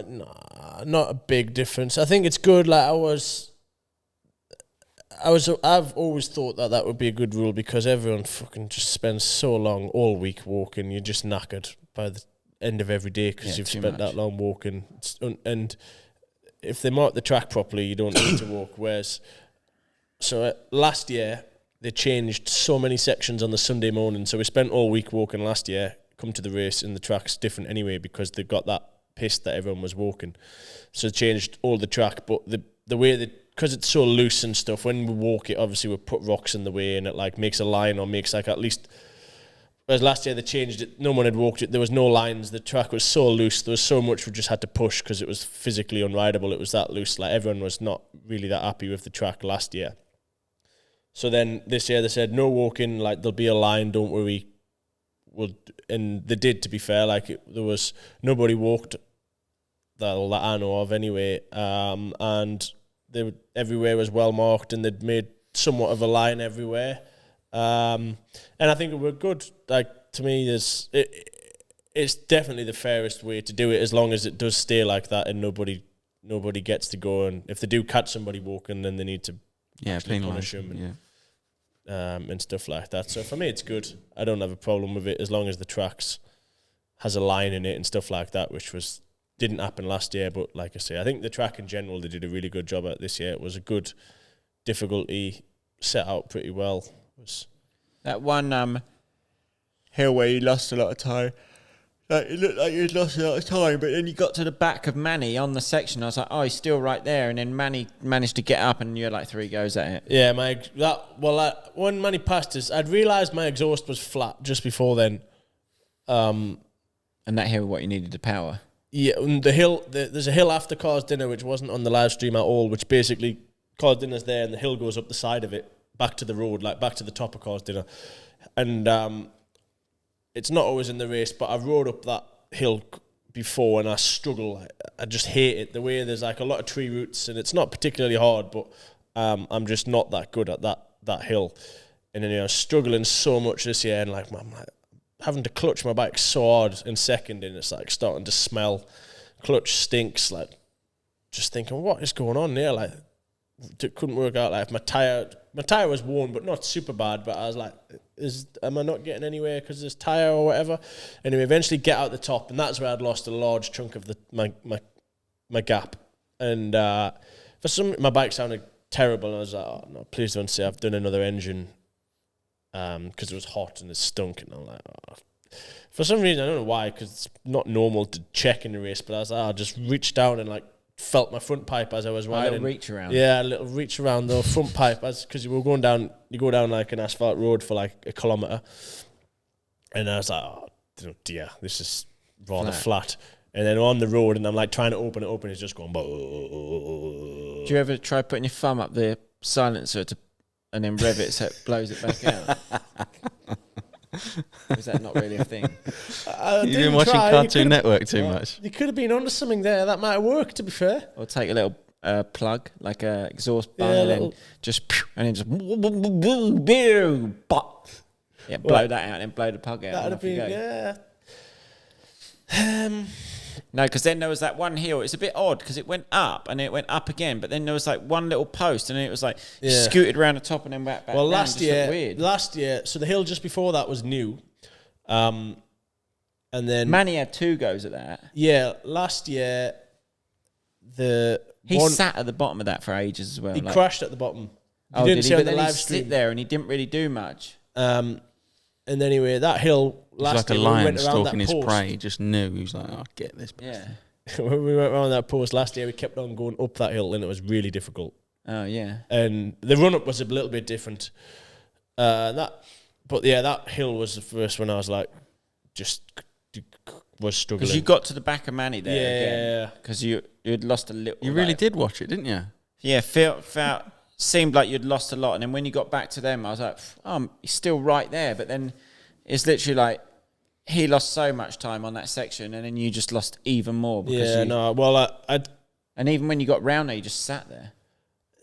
Nah, not a big difference. I think it's good. Like I've always thought that would be a good rule because everyone fucking just spends so long all week walking. You're just knackered by the end of every day because you've spent that long walking. And if they mark the track properly, you don't need to walk. Whereas, last year they changed so many sections on the Sunday morning. So we spent all week walking last year. Come to the race and the track's different anyway because they've got that piste that everyone was walking. So they changed all the track, but the way that, because it's so loose and stuff, when we walk it, obviously we put rocks in the way and it like makes a line or makes like at least, whereas last year they changed it, no one had walked it, there was no lines, the track was so loose, there was so much we just had to push because it was physically unrideable, it was that loose, like everyone was not really that happy with the track last year. So then this year they said, no walking, like there'll be a line, don't worry. And they did, to be fair, like there was nobody walked that I know of anyway, and everywhere was well marked and they'd made somewhat of a line everywhere, and I think it were good. Like to me, it's definitely the fairest way to do it as long as it does stay like that and nobody gets to go, and if they do catch somebody walking then they need to punish them and stuff like that. So for me it's good. I don't have a problem with it as long as the tracks has a line in it and stuff like that, which didn't happen last year, but like I say, I think the track in general they did a really good job at this year. It was a good difficulty, set out pretty well. That one hill where you lost a lot of time, like, it looked like you'd lost a lot of time, but then you got to the back of Manny on the section. I was like, oh, he's still right there, and then Manny managed to get up, and you had like 3 goes at it. Yeah, when Manny passed us, I'd realised my exhaust was flat just before then. And that hill, what you needed to power. Yeah, and the hill, there's a hill after Car's Dinner which wasn't on the live stream at all, which basically Car's Dinner's there and the hill goes up the side of it, back to the road, like back to the top of Car's Dinner. And it's not always in the race, but I've rode up that hill before and I struggle. I just hate it. The way there's like a lot of tree roots and it's not particularly hard, but I'm just not that good at that hill. And then I was struggling so much this year and like I'm like, having to clutch my bike so hard in second and it's like starting to smell. Clutch stinks, like just thinking, what is going on there? Like it couldn't work out. Like my tire was worn, but not super bad. But I was like, am I not getting anywhere because of this tire or whatever? Anyway, eventually get out the top, and that's where I'd lost a large chunk of my gap. And for some, my bike sounded terrible, and I was like, oh no, please don't say I've done another engine, because it was hot and it stunk, and I'm like, oh. For some reason I don't know why, because it's not normal to check in the race, but I was like, I just reached down and like felt my front pipe as I was riding. A little reach around. Yeah, a little reach around the front pipe, because you go down like an asphalt road for like a kilometre, and I was like, oh dear, this is rather flat. And then on the road, and I'm like trying to open it, it's just going. Do you ever try putting your thumb up the silencer and then rev it so it blows it back out? Or is that not really a thing? You've been watching Cartoon Network too much. You could have been onto something there. That might have worked, to be fair. Or take a little plug, like a exhaust bar, and then just blow that out and then blow the plug out. That'd have been, yeah. No, because then there was that one hill. It's a bit odd because it went up and it went up again, but then there was like one little post and then it was like scooted around the top and then back. Well, down. last year, so the hill just before that was new, and then Manny had 2 goes at that. Yeah, last year he sat at the bottom of that for ages as well. He crashed at the bottom. But then he'd sit there and he didn't really do much. And anyway, that hill last year, like a lion we went around stalking that his post. prey. He just knew. He was like, "Oh, get this." Yeah. When we went around that post last year, we kept on going up that hill, and it was really difficult. Oh, yeah. And the run-up was a little bit different. That hill was the first one I was like, was struggling. Because you got to the back of Manny there again. Because you'd lost a little. You really did watch it, didn't you? Yeah, seemed like you'd lost a lot. And then when you got back to them, I was like, he's still right there. But then it's literally like he lost so much time on that section, and then you just lost even more. And even when you got round there, you just sat there.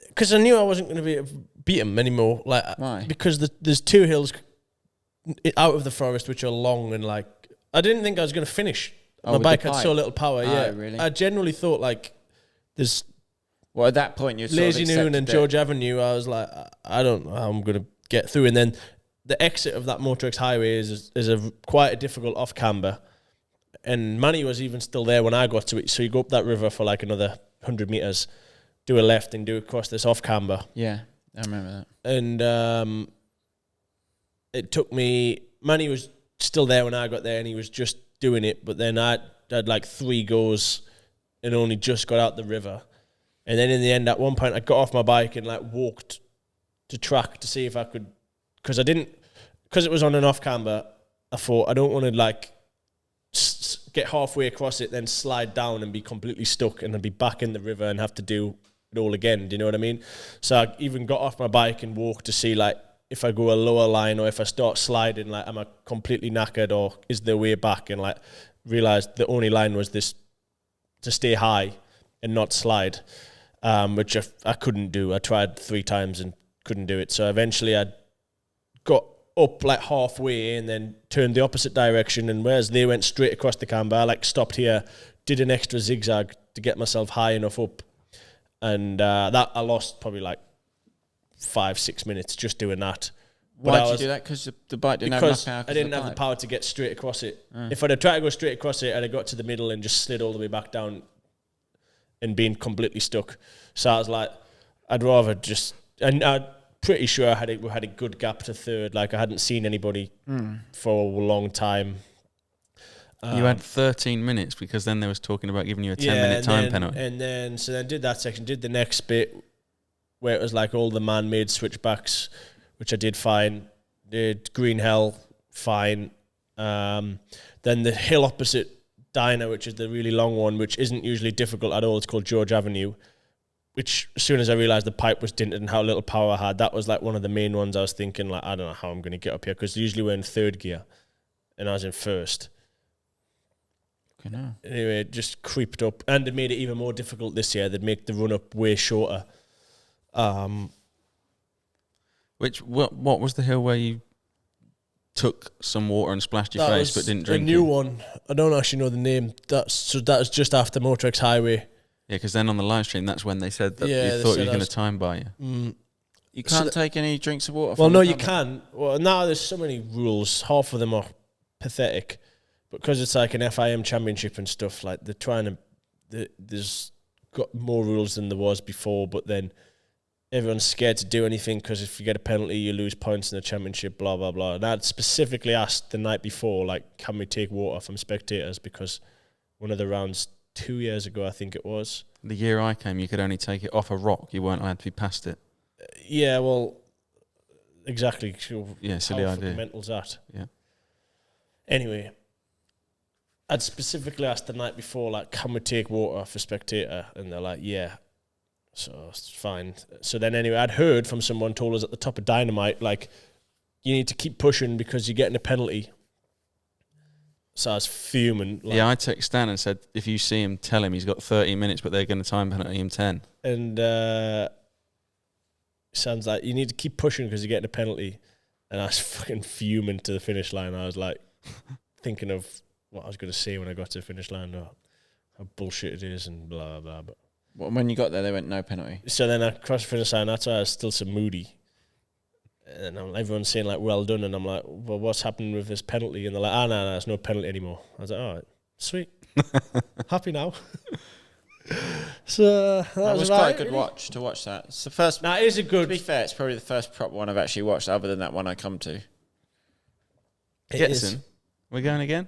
Because I knew I wasn't going to be able to beat him anymore. Like, why? Because there's 2 hills out of the forest which are long, and like I didn't think I was going to finish. My bike had so little power. Really? I generally thought like there's. Well, at that point, you're Lazy Noon and George Avenue. I was like, I don't know how I'm going to get through. And then the exit of that Motorx highway is quite a difficult off camber. And Manny was even still there when I got to it. So you go up that river for like another 100 meters, do a left and do across this off camber. Yeah, I remember that. And it took me. Manny was still there when I got there, and he was just doing it. But then I had like 3 goes and only just got out the river. And then in the end, at one point, I got off my bike and like walked to track to see if I could, because it was on an off camber. I thought I don't want to like get halfway across it, then slide down and be completely stuck, and then be back in the river and have to do it all again. Do you know what I mean? So I even got off my bike and walked to see like if I go a lower line or if I start sliding, like am I completely knackered or is there a way back? And like realized the only line was this to stay high and not slide. Which I couldn't do. I tried 3 times and couldn't do it. So eventually I got up like halfway and then turned the opposite direction. And whereas they went straight across the camber, I like stopped here, did an extra zigzag to get myself high enough up. And that I lost probably like 5-6 minutes just doing that. Why did you do that? Because the bike didn't have enough power? Because I didn't have the power to get straight across it. If I'd have tried to go straight across it, I'd have got to the middle and just slid all the way back down and being completely stuck. So I was like, I'd rather just, and I'm pretty sure we had a good gap to third. Like I hadn't seen anybody for a long time. You had 13 minutes because then they was talking about giving you a 10-minute time penalty. And then did that section, did the next bit where it was like all the man-made switchbacks, which I did fine. Did Green Hell, fine. Then the hill opposite Diner, which is the really long one, which isn't usually difficult at all. It's called George Avenue, which as soon as I realised the pipe was dinted and how little power I had, that was like one of the main ones I was thinking, like, I don't know how I'm going to get up here, because usually we're in 3rd gear and I was in 1st. Anyway, it just creeped up, and it made it even more difficult this year. They'd make the run-up way shorter. What was the hill where you took some water and splashed your face but didn't drink it? A new one. I don't actually know the name. That was just after Motorx Highway. Yeah, because then on the live stream, that's when they said that you thought you were going to time buy you. You can't take any drinks of water. Well, no, you can. Well, now there's so many rules. Half of them are pathetic. Because it's like an FIM championship and stuff, like they're trying to, there's got more rules than there was before, but then everyone's scared to do anything because if you get a penalty, you lose points in the championship, blah, blah, blah. And I'd specifically asked the night before, like, can we take water from spectators? Because one of the rounds 2 years ago, I think it was. The year I came, you could only take it off a rock. You weren't allowed to be past it. Yeah, well, exactly. Yeah, silly how idea. Fundamental's that. Yeah. Anyway, I'd specifically asked the night before, like, can we take water for spectator? And they're like, yeah. So it's fine. So then anyway, I'd heard from someone told us at the top of Dynamite, like, you need to keep pushing because you're getting a penalty. So I was fuming. Like, yeah, I texted Stan and said, if you see him, tell him he's got 30 minutes, but they're going to time penalty him 10. And sounds like you need to keep pushing because you're getting a penalty. And I was fucking fuming to the finish line. I was like thinking of what I was going to say when I got to the finish line, how bullshit it is and blah, blah, blah. But when you got there, they went no penalty. So then I crossed the finish line. That's why I was still so moody. And everyone's saying, like, well done. And I'm like, well, what's happening with this penalty? And they're like, no, there's no penalty anymore. I was like, all right, sweet. Happy now. So that was quite a good watch to watch that. It's the first. Now, it is a good. To be fair, it's probably the first prop one I've actually watched, other than that one I come to. Getson, we're going again?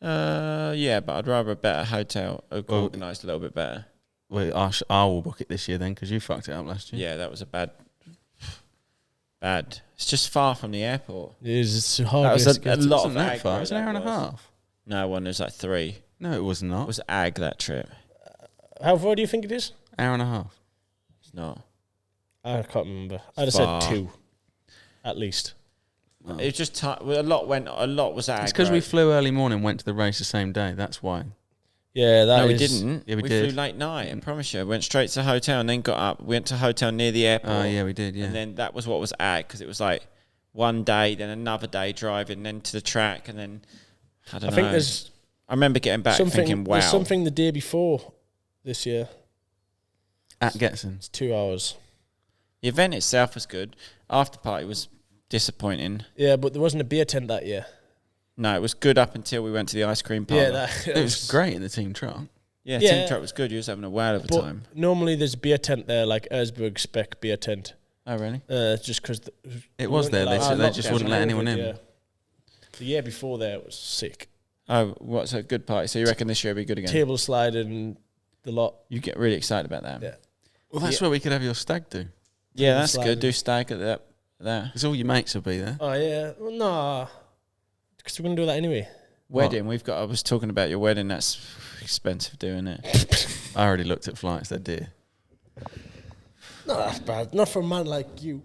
Yeah, but I'd rather a better hotel, organised a little bit better. Well, I will book it this year then because you fucked it up last year. Yeah, that was a bad. It's just far from the airport. It's hard. That was risk. a lot Wasn't of that ag. far. It's an hour and a was. half. No one. It was like 3. No, it was not. It was ag that trip. How far do you think it is? Hour and a half. It's not. I can't remember. I'd have said Far. 2, at least. It was just a lot was ag. It's because we right? flew early morning, went to the race the same day. That's why. Yeah, that No, we is- didn't. Yeah, we flew did. late night. I promise you. Went straight to the hotel and then got up. Went to a hotel near the airport. Oh, yeah, we did, yeah. And then that was what was ag because it was like one day, then another day driving, then to the track, and then I don't know. I think there's I remember getting back thinking, wow. There's something the day before this year. At Getson. It's 2 hours. The event itself was good. After party was disappointing. Yeah, but there wasn't a beer tent that year. No, it was good up until we went to the ice cream parlour. Yeah, that It was great in the team truck. Yeah, Yeah. team truck was good. You was having a whale of a But time. normally there's a beer tent there, like Erzberg spec beer tent. Oh, really? Just because It was there. They just wouldn't let anyone in. Yeah. The year before there was sick. Oh, what's a good party? So you reckon this year will be good again? Table sliding, the lot. You get really excited about that. Yeah. Well, that's where we could have your stag do. Yeah, that's Sliding. good. Do stag at that. Because all your mates will be there. Oh yeah, well, nah, because we're gonna do that anyway. Wedding. I was talking about your wedding. That's expensive doing it. I already looked at flights. They're dear. Not that bad. Not for a man like you.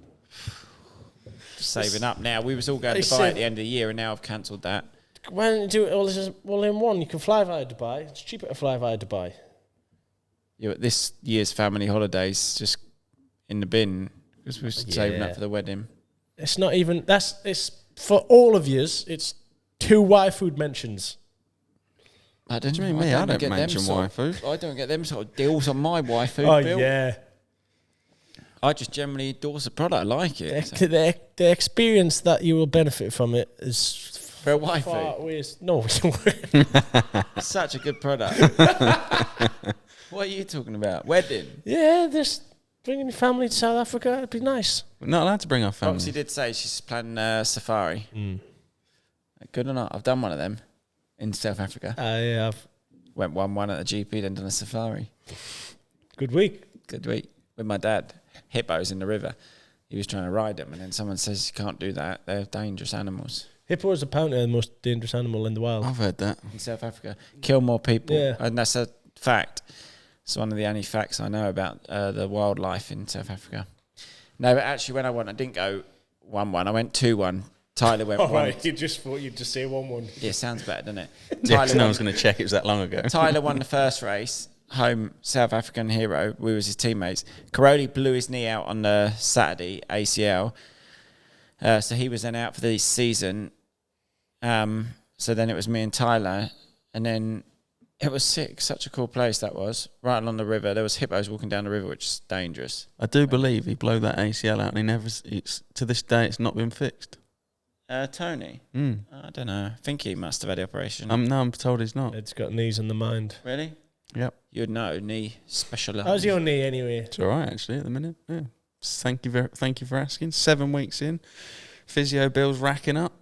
Saving up now. We was all going to They Dubai said- at the end of the year, and now I've cancelled that. Why don't you do it all in one? You can fly via Dubai. It's cheaper to fly via Dubai. Yeah, but this year's family holidays just in the bin because we're saving up for the wedding. It's not even. It's for all of yous. It's 2 Y-food mentions. I don't do you mean me? I don't get them mention sort- I don't get them sort of deals on my waifu. Oh bill. yeah, I just generally endorse the product. I like it. So. the experience that you will benefit from it is For a far waifu, outweighs. No, such a good product. What are you talking about? Wedding. yeah, just bringing your family to South Africa. It'd be nice. We're not allowed to bring our family. Roxy did say she's planning a safari. Good or not? I've done one of them in South Africa. I have Went 1-1 at the GP, then done a safari. good week. Good week with my dad. Hippos in the river. He was trying to ride them, and then someone says you can't do that. They're dangerous animals Hippos apparently are the most dangerous animal in the wild. I've heard that. in South Africa. Kill more people, Yeah. and that's a fact. It's one of the only facts I know about the wildlife in South Africa. No, but actually, when I went, I didn't go 1-1. I went 2-1. Tyler went 1. You just thought you'd just say 1-1. Yeah, sounds better, doesn't it? Yeah, 'cause no won- one's going to check it was that long ago. Tyler won the first race, home South African hero. We was his teammates. Caroli blew his knee out on the Saturday, ACL. So he was then out for the season. So then it was me and Tyler. And then it was sick. Such a cool place that was. Right along the river. There was hippos walking down the river, which is dangerous. I do believe he blew that ACL out and to this day it's not been fixed. Tony? Mm. I don't know. I think he must have had the operation. No, I'm told he's not. It's got knees in the mind. Really? Yep. You'd know. Knee specialist. How's your knee anyway? It's all right, actually, at the minute. Yeah. Thank you for asking. 7 weeks in. Physio bills racking up.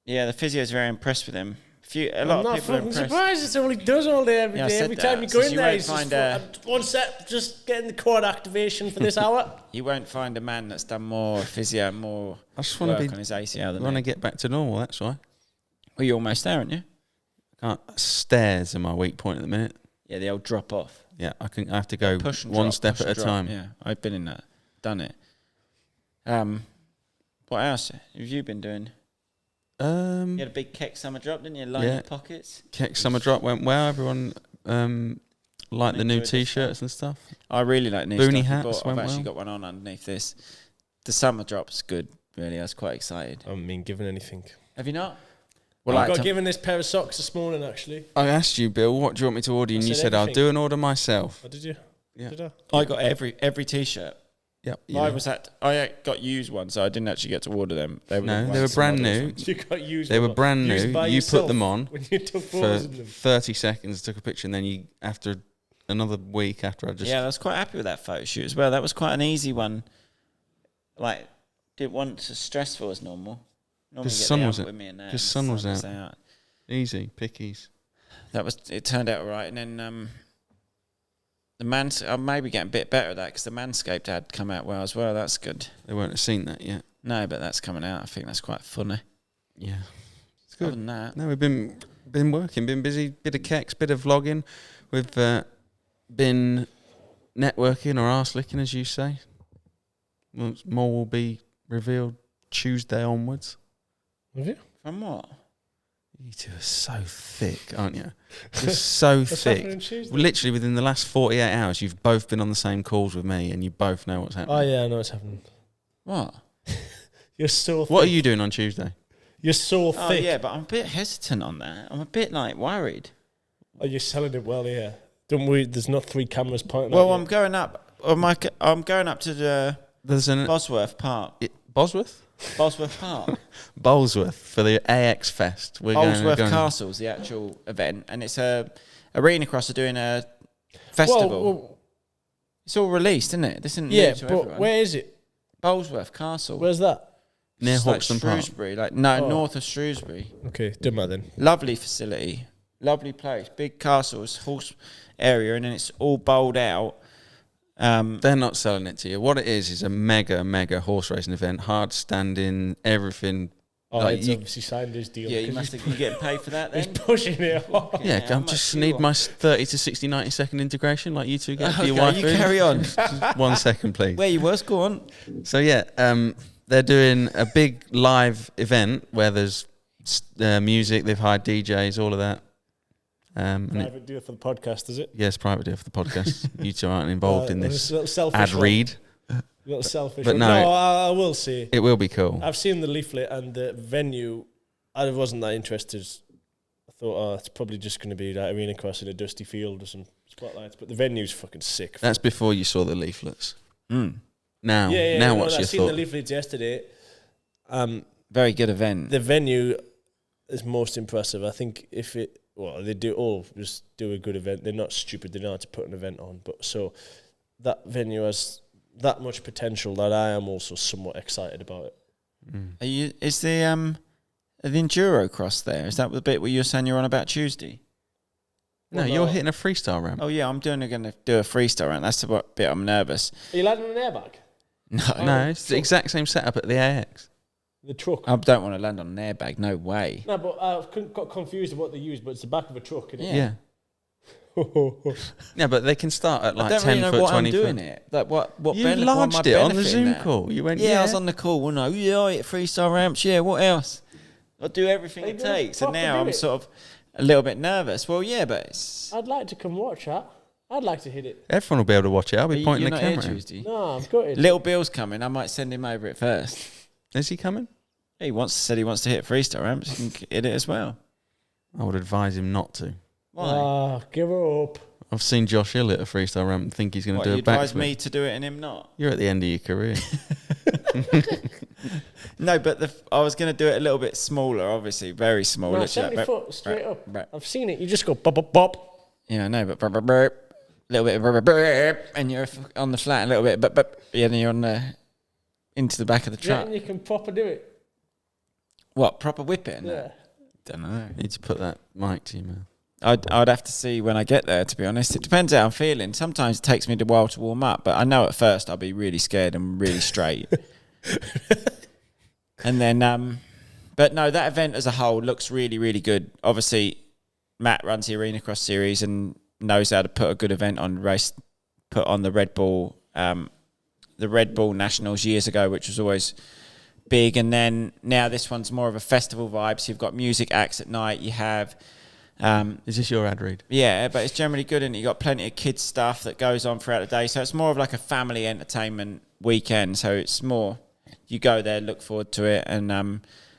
Yeah, the physio's very impressed with him. A lot I'm of not people are fucking impressed. surprised. It's all he does all day, every Yeah, I day. said Every time that. you go Says in you there, won't he's just find one step, just getting the cord activation for this hour. You won't find a man that's done more physio and more I just work want on his ACL than to me. get back to normal, that's why. Well, you're almost there, aren't you? Stairs are my weak point at the minute. Yeah, the old drop off. Yeah, I have to go Push and one drop, step push at a and drop. time. Yeah, I've been in that. Done it. What else have you been doing? You had a big Keck summer drop, didn't you? Lining Yeah. pockets. Keck summer drop went well. Everyone liked the new Enjoyed the T-shirts and stuff. I really like new Boonie stuff. hats I've went actually well. got one on underneath this. The summer drop's good, really. I was quite excited. I haven't been given anything. Have you not? I got given this pair of socks this morning, actually. I asked you, Bill, what do you want me to order? And I you said said, I'll everything. do an order myself. Oh, did you? Yeah. Did I? I got every T-shirt. Yep. I got used ones, so I didn't actually get to order them. They were No, they were brand new. You got used. They were one. brand Used new. by You put yourself them on when you took for photos of them. 30 seconds, took a picture, and then you, after another week after I just... Yeah, I was quite happy with that photo shoot as well. That was quite an easy one. Like, didn't want as stressful as normal. Normally Because get sun the was out out. with me and that, Because and the sun was out. Easy, pickies. It turned out all right. And then I'm maybe getting a bit better at that because the Manscaped ad come out well as well. That's good. They won't have seen that yet. No, but that's coming out. I think that's quite funny. Yeah. It's good. Other than that. No, we've been working, been busy, bit of keks, bit of vlogging. We've been networking or arse licking, as you say. More will be revealed Tuesday onwards. Have you? From what? You two are so thick, aren't you? You're so thick. Literally within the last 48 hours, you've both been on the same calls with me and you both know what's happening. Oh, yeah, I know what's happening. What? You're so thick. What are you doing on Tuesday? You're so thick. Oh, yeah, but I'm a bit hesitant on that. I'm a bit, worried. Oh, you're selling it well here. Don't worry, there's not 3 cameras pointing Well, at I'm going up. I'm going up to the Bosworth Park. Bosworth? Bosworth Park. Bolesworth for the AX Fest. We're Bolesworth going Castle's the actual event, and it's Arena Cross are doing a festival. Well, it's all released, isn't it? This isn't yeah, new to but everyone. where is it? Bolesworth Castle. Where's that? near It's Hoxton Park. Shrewsbury, north of Shrewsbury. Okay, do that then. Lovely facility, lovely place, big castles, horse area, and then it's all bowled out. They're not selling it to you. What it is a mega horse racing event, hard standing, everything. Oh, like it's obviously signed his deal. Yeah, you getting paid for that then? He's pushing it hard. Yeah, how I much just do you need want? my 30 to 60, 90 second integration like you two get for your Okay, wife. you carry on. 1 second, please. Where you was, go on. So yeah, they're doing a big live event where there's music, they've hired DJs, all of that. Private deal for the podcast, is it? Yes, private deal for the podcast. You two aren't involved in this selfish ad read. A little selfish. But one. no, I will say. It will be cool. I've seen the leaflet and the venue. I wasn't that interested. I thought, it's probably just going to be that arena cross in a dusty field with some spotlights. But the venue's fucking sick. That's before you saw the leaflets. Mm. Now, what's your I've seen thought? the leaflets yesterday. Very good event. The venue is most impressive. I think they just do a good event. They're not stupid. They know how to put an event on. But so that venue has that much potential that I am also somewhat excited about it. Mm. Is the Enduro cross there? Is that the bit where you're saying you're on about Tuesday? No, you're hitting a freestyle ramp. Oh yeah, I'm going to do a freestyle ramp. That's the bit I'm nervous. Are you landing an airbag? No, it's the exact same setup at the AX. The truck. I don't want to land on an airbag. No way. No, but I got confused with what they used, but it's the back of a truck, isn't it? Yeah. Yeah, but they can start at like I don't 10 really know foot, what 20 I'm foot. doing it. Like what You benefit? What am I lodged it on the benefiting Zoom there? call. You went, Yeah, I was on the call. Well, no, yeah, I hit freestyle ramps. Yeah, what else? I'll do everything Are you it gonna takes. And proper now do I'm it? sort of a little bit nervous. Well, yeah, but it's... I'd like to come watch that. I'd like to hit it. Everyone will be able to watch it. I'll be pointing You're the not here camera. Tuesday. No, I've got it. Little Bill's coming. I might send him over it first. Is he coming? He said he wants to hit freestyle ramps. He can hit it as well. I would advise him not to. Why? Give her up. I've seen Josh Hill at a freestyle ramp and think he's going What, to do you a advise backflip. me to do it and him not? You're at the end of your career. No, but I was going to do it a little bit smaller, obviously, very small. No, literally 70 like, foot straight up. right. I've seen it. You just go bop, bop, bop. Yeah, I know, but burp, burp, burp, little bit of burp, burp, burp, and you're on the flat a little bit, but yeah, then you're on into the back of the Do you truck. reckon you can proper do it? What, proper whip it? Yeah. Don't know. Need to put that mic to you, man. I'd have to see when I get there, to be honest. It depends how I'm feeling. Sometimes it takes me a while to warm up, but I know at first I'll be really scared and really straight. And then, but no, that event as a whole looks really, really good. Obviously, Matt runs the Arena Cross series and knows how to put a good event on. Put on the Red Bull Nationals years ago, which was always big. And then now this one's more of a festival vibe. So you've got music acts at night. You have... Is this your ad read? Yeah, but it's generally good, and you got plenty of kids stuff that goes on throughout the day. So it's more of like a family entertainment weekend. So it's more you go there, look forward to it, and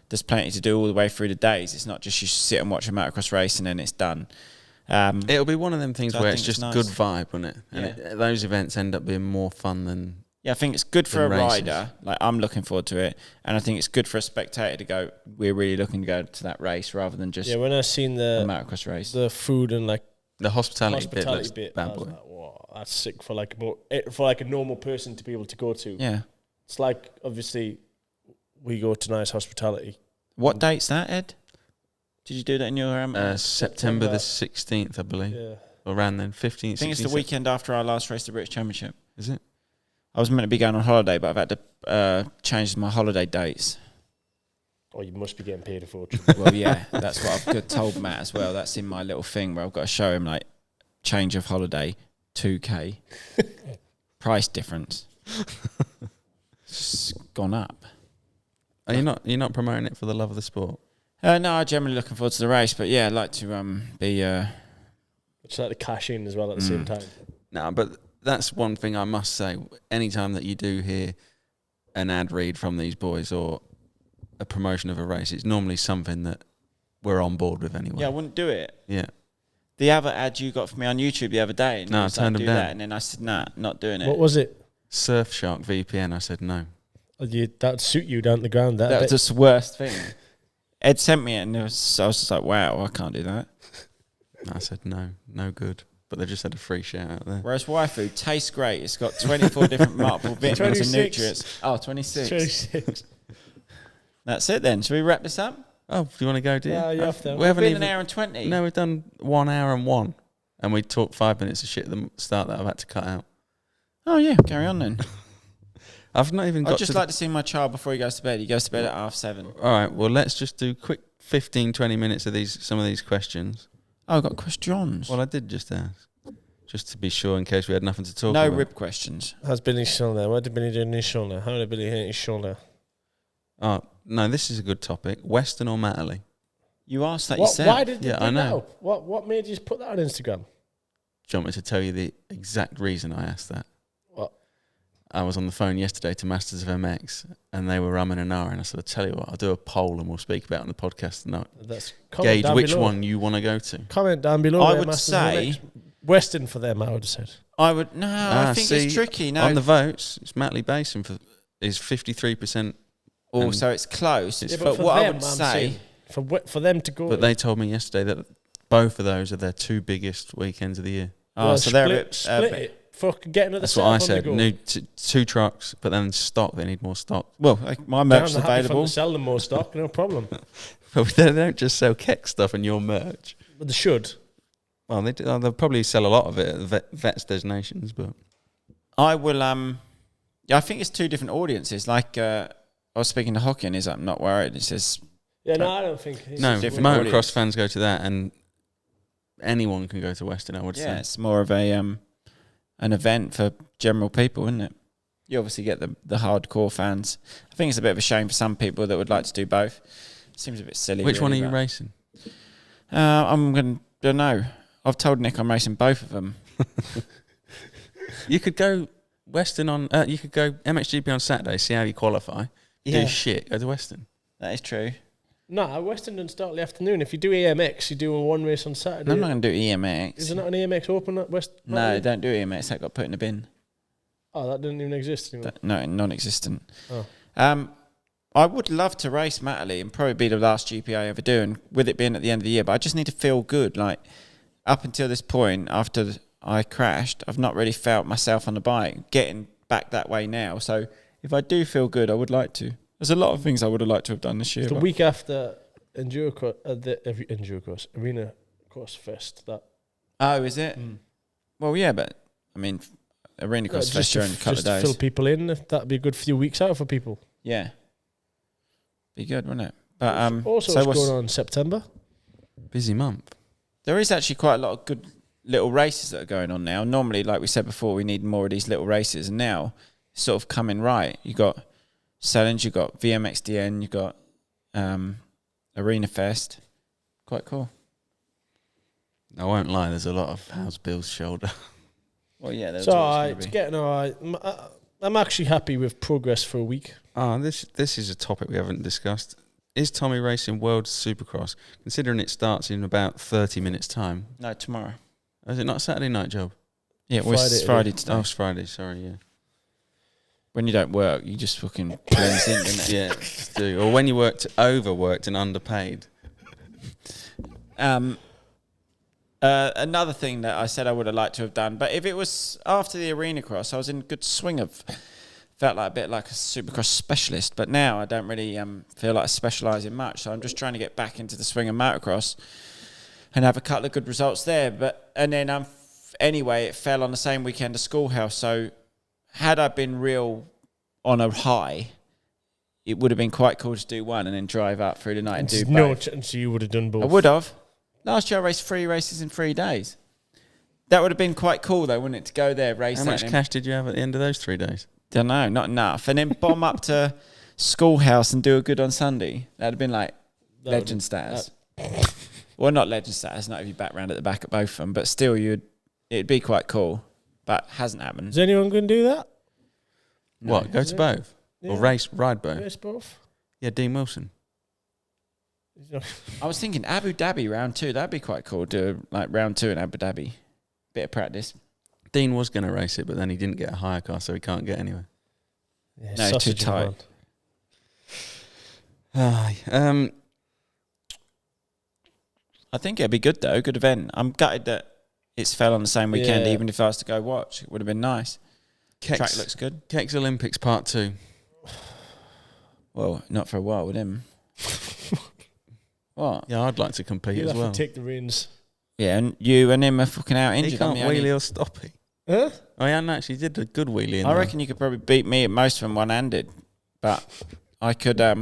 there's plenty to do all the way through the days. It's not just you sit and watch a motocross race and then it's done. It'll be one of them things So I where think it's just it's nice. good vibe, won't it? And Yeah. those events end up being more fun than... Yeah, I think it's good for a Than races. rider. Like I'm looking forward to it, and I think it's good for a spectator to go. We're really looking to go to that race rather than just Yeah, when I seen a the motocross race. food and like The hospitality bit hospitality looks bit, bad I was boy. like, wow, that's sick for like a normal person to be able to go to. Yeah. It's like obviously we go to nice hospitality. What date's that, Ed? Did you do that in your September the 16th, I believe. Yeah. around then, 15, I think 16, it's the weekend after our last race, the British Championship. Is it? I was meant to be going on holiday, but I've had to change my holiday dates. Oh, you must be getting paid a fortune. Well, yeah, that's what I've told Matt as well. That's in my little thing where I've got to show him, like, change of holiday, 2K. Price difference. It's gone up. Are you not promoting it for the love of the sport? No, I'm generally looking forward to the race, but yeah, I'd like to be... Just like to cash in as well at the same time. No, but that's one thing I must say. Anytime that you do hear an ad read from these boys or a promotion of a race, it's normally something that we're on board with anyway. Yeah, I wouldn't do it. Yeah. The other ad you got for me on YouTube the other day, and No, you I was like, turned them do down. that, and then I said, nah, not doing it. What was it? Surfshark VPN. I said no. That'd suit you down to the ground. That was just the worst thing. Ed sent me it, and I was just like, wow, I can't do that. I said no good. But they just had a free shout out there. Whereas Y-Food tastes great. It's got 24 different multiple vitamins and 26. nutrients. Oh, 26. 26. That's it then. Should we wrap this up? Oh, do you want to go, do you? Yeah, you have to. We haven't Been even... an hour and 20. No, we've done 1 hour and 1. And we talked 5 minutes of shit at the start that I've had to cut out. Oh, yeah. Carry on then. I've not even got I'd just like to see my child before he goes to bed. He goes to bed at 7:30. All right, well, let's just do quick 15, 20 minutes of some of these questions. Oh, I've got questions. Well, I did just ask. Just to be sure in case we had nothing to talk No about. rib questions. How's Billy's shoulder? What did Billy do in his shoulder? How did Billy hit his shoulder? Oh, no, this is a good topic. Western or Matterley? You asked that What, yourself. why did you Yeah, dig I know. that up? What made you just put that on Instagram? Do you want me to tell you the exact reason I asked that? What? I was on the phone yesterday to Masters of MX and they were rumming an hour and I said, I'll tell you what, I'll do a poll and we'll speak about it on the podcast and That's gauge which below. one you want to go to. Comment down below. I where would Masters of say- MX. Western for them, I would have said. I think it's tricky. No. On the votes, it's Matterley Basin is 53%. Also, it's close. Yeah, but for what I them, would I'm say... saying, for them to go... But they told me yesterday that both of those are their 2 biggest weekends of the year. Oh, well, so they're a bit... split it. Fuck, get another That's set what I on the said. go. Need 2 trucks, but then stock. They need more stock. Well, my merch is Damn, happy for them available. to sell them more stock, no problem. But they don't just sell Keck stuff and your merch. But they should. Well, they do, they'll probably sell a lot of it at vets destinations, but I will... Yeah, I think it's 2 different audiences. Like, I was speaking to Hocken, he's like, I'm not worried. He says... Yeah, no, I don't think... It's no, different motocross audience. fans go to that, and anyone can go to Western. I would Yeah, say. it's more of a an event for general people, isn't it? You obviously get the hardcore fans. I think it's a bit of a shame for some people that would like to do both. Seems a bit silly. Which one are really, you but- racing? I'm going to know. I've told Nick I'm racing both of them. You could go Western on. You could go MXGP on Saturday. See how you qualify. Yeah. Do shit. Go to Western. That is true. No, Western doesn't start in the afternoon. If you do AMX, you do one race on Saturday. I'm not going to do EMX. Is there not an AMX open at West? No, don't do EMX. That got put in the bin. Oh, that didn't even exist anymore. No, non-existent. Oh. I would love to race Matterley and probably be the last GP I ever do, and with it being at the end of the year, but I just need to feel good. Like, up until this point, after I crashed, I've not really felt myself on the bike. Getting back that way now, so if I do feel good, I would like to. There's a lot of things I would have liked to have done this year. It's the but- week after Enduro Cross, Arena Cross Fest. That Oh, is it? Well, yeah, but I mean, Arena Cross Fest during a couple of just to days. fill people in. If that'd be a good few weeks out for people. Yeah, be good, wouldn't it? But Also, so what's what's- going on in September? Busy month. there is actually quite a lot of good little races that are going on now. Normally, like we said before, we need more of these little races, and now it's sort of coming right. You got Sellens, you got VMXDN, you got Arena Fest. Quite cool. I won't lie. There's a lot of how's Bill's shoulder. Well, yeah, there's So always it's gonna be. getting all right. I'm actually happy with progress for a week. This is a topic we haven't discussed. Is Tommy racing World Supercross? Considering it starts in about 30 minutes' time. No, tomorrow. Is it not a Saturday night job? Yeah, well, it's Friday Friday today. today. Oh, it's Friday. Sorry, yeah. When you don't work, you just fucking blends in, doesn't it? Yeah, just do. Or when you overworked and underpaid. Another thing that I said I would have liked to have done, but if it was after the Arena Cross, I was in good swing of, felt like a bit like a Supercross specialist, but now I don't really feel like I specialise in much, so I'm just trying to get back into the swing of motocross. and have a couple of good results there. And then anyway, it fell on the same weekend as Schoolhouse. So had I been real on a high, it would have been quite cool to do one and then drive up through the night and do both. No chance you would have done both. I would have. Last year I raced 3 races in 3 days. That would have been quite cool though, wouldn't it, to go there, race How that. much cash did you have at the end of those 3 days? Don't know, not enough. And then bomb up to Schoolhouse and do a good on Sunday. That'd have been like legend status. Well, not legend status, not if you back round at the back at both of them, but still it'd be quite cool. But hasn't happened. Is anyone going to do that? No. What, go to both? Yeah. Or ride both? Race both? Yeah, Dean Wilson. I was thinking Abu Dhabi round 2. That'd be quite cool. Do like round 2 in Abu Dhabi. Bit of practice. Dean was going to race it, but then he didn't get a hire car, so he can't get anywhere. Yeah, No, too sausage tight. Aye. I think it'd be good though. Good event. I'm gutted that it's fell on the same weekend. Yeah. Even if I was to go watch, it would have been nice. Track looks good. Kex Olympics Part 2. Well, not for a while with him. What? Yeah, I'd like to compete You'll as have well. to take the reins. Yeah, and you and him are fucking out injured. He can't I'm the wheelie only- or stop it. Huh? Oh, yeah, no, actually did a good wheelie in I there. reckon you could probably beat me at most of them one-handed, but I could. I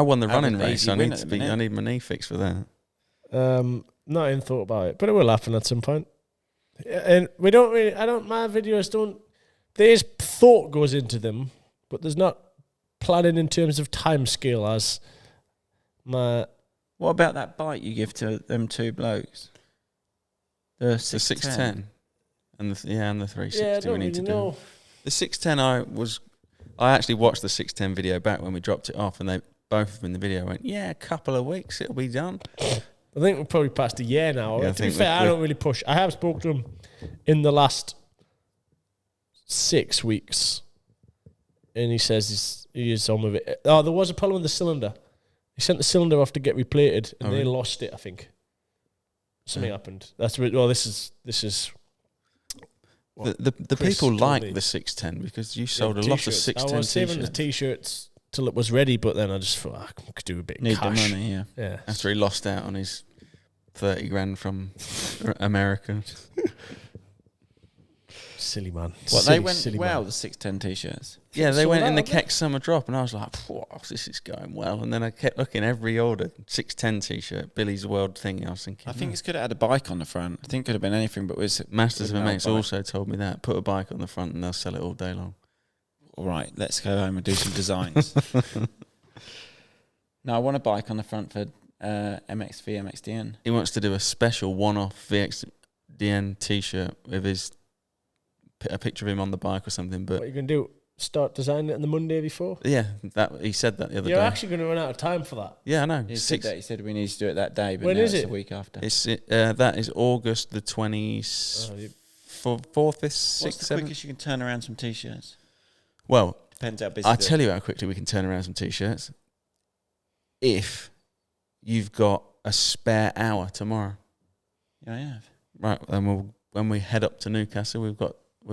won the Have running an race. easy I win need at to the be. minute. I need my knee fixed for that. Not even thought about it, but it will happen at some point. And we don't really. My videos don't. There's thought goes into them, but there's not planning in terms of time scale as my. What about that bike you give to them 2 blokes? The 610. and the 360. Yeah, I we don't need really to do. know. The 610, I actually watched the 610 video back when we dropped it off, and they both of them in the video went, "Yeah, a couple of weeks it'll be done." I think we're probably past a year now. Yeah, I To be think fair, I we're- don't really push. I have spoken to him in the last 6 weeks, and he says he is on with it. Oh, there was a problem with the cylinder. He sent the cylinder off to get replated, and Oh, they really? lost it. I think something happened. That's well. This is. what The Chris people told like me. the 610 because you Yeah, sold a lot of t-shirts. 610 I was saving the t-shirts. t-shirts till it was ready, but then I just thought I could do a bit of Need cash. the money, yeah. Yeah. After he lost out on his 30 grand from America. Silly man. What, Silly, they went silly well, man. the 610 t-shirts? Yeah, they Sold went in out, the haven't they? Keck Summer Drop, and I was like, "Whoa, this is going well." And then I kept looking every order, 610 t-shirt, Billy's World thing. I was thinking, I think it's could have had a bike on the front. I think it could have been anything, but was Masters of with no MX bike. also told me that. Put a bike on the front and they'll sell it all day long. All right, let's go home and do some designs. No, I want a bike on the front for MXV, MXDN. He wants to do a special one-off VXDN t-shirt with a picture of him on the bike or something. What But are you going to do? Start designing it on the Monday before? yeah, he said that the other You're day. actually going to run out of time for that. Yeah, I know. He said that. He said we need to do it that day, but When now is it's it? the week after. That is August the 24th, 5th, What's 6th, the 7th. quickest you can turn around some t-shirts? Well, Depends how busy. I'll tell you how quickly we can turn around some t-shirts. If you've got a spare hour tomorrow. Yeah, I have. Right, then when we head up to Newcastle, we'll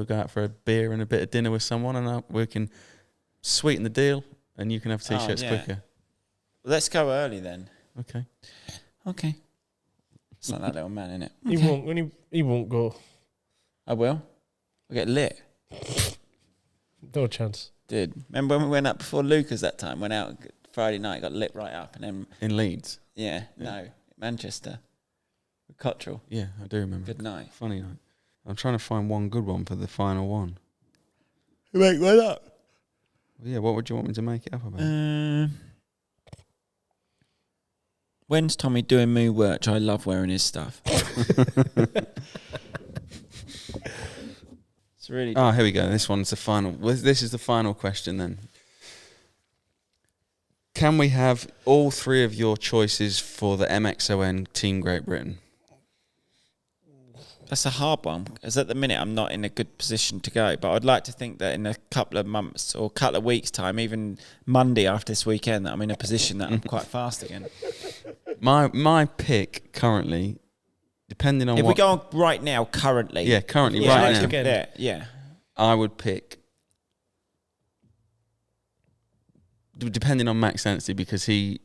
go out for a beer and a bit of dinner with someone, and we can sweeten the deal, and you can have t-shirts yeah. quicker. Let's go early then. Okay. Okay. It's like that little man, innit? He won't. He won't go. I will. We'll get lit. No chance. Dude, remember when we went up before Lucas that time? Went out Friday night, got lit right up, and then In Leeds. no, Manchester, with Cottrell. Yeah, I do remember. Good night. Funny night. I'm trying to find one good one for the final one. Make one up. Well, yeah, what would you want me to make it up about? When's Tommy doing moo work? I love wearing his stuff. It's really. Oh, here we go. This one's the final. This is the final question then. Can we have all 3 of your choices for the MXON Team Great Britain? That's a hard one, because at the minute I'm not in a good position to go. But I'd like to think that in a couple of months or couple of weeks' time, even Monday after this weekend, that I'm in a position that I'm quite fast again. My pick currently, depending on If what... we go on right now, currently. Yeah, currently, Yeah, right let's now, get there, yeah. I would pick... Depending on Max Anstey, because he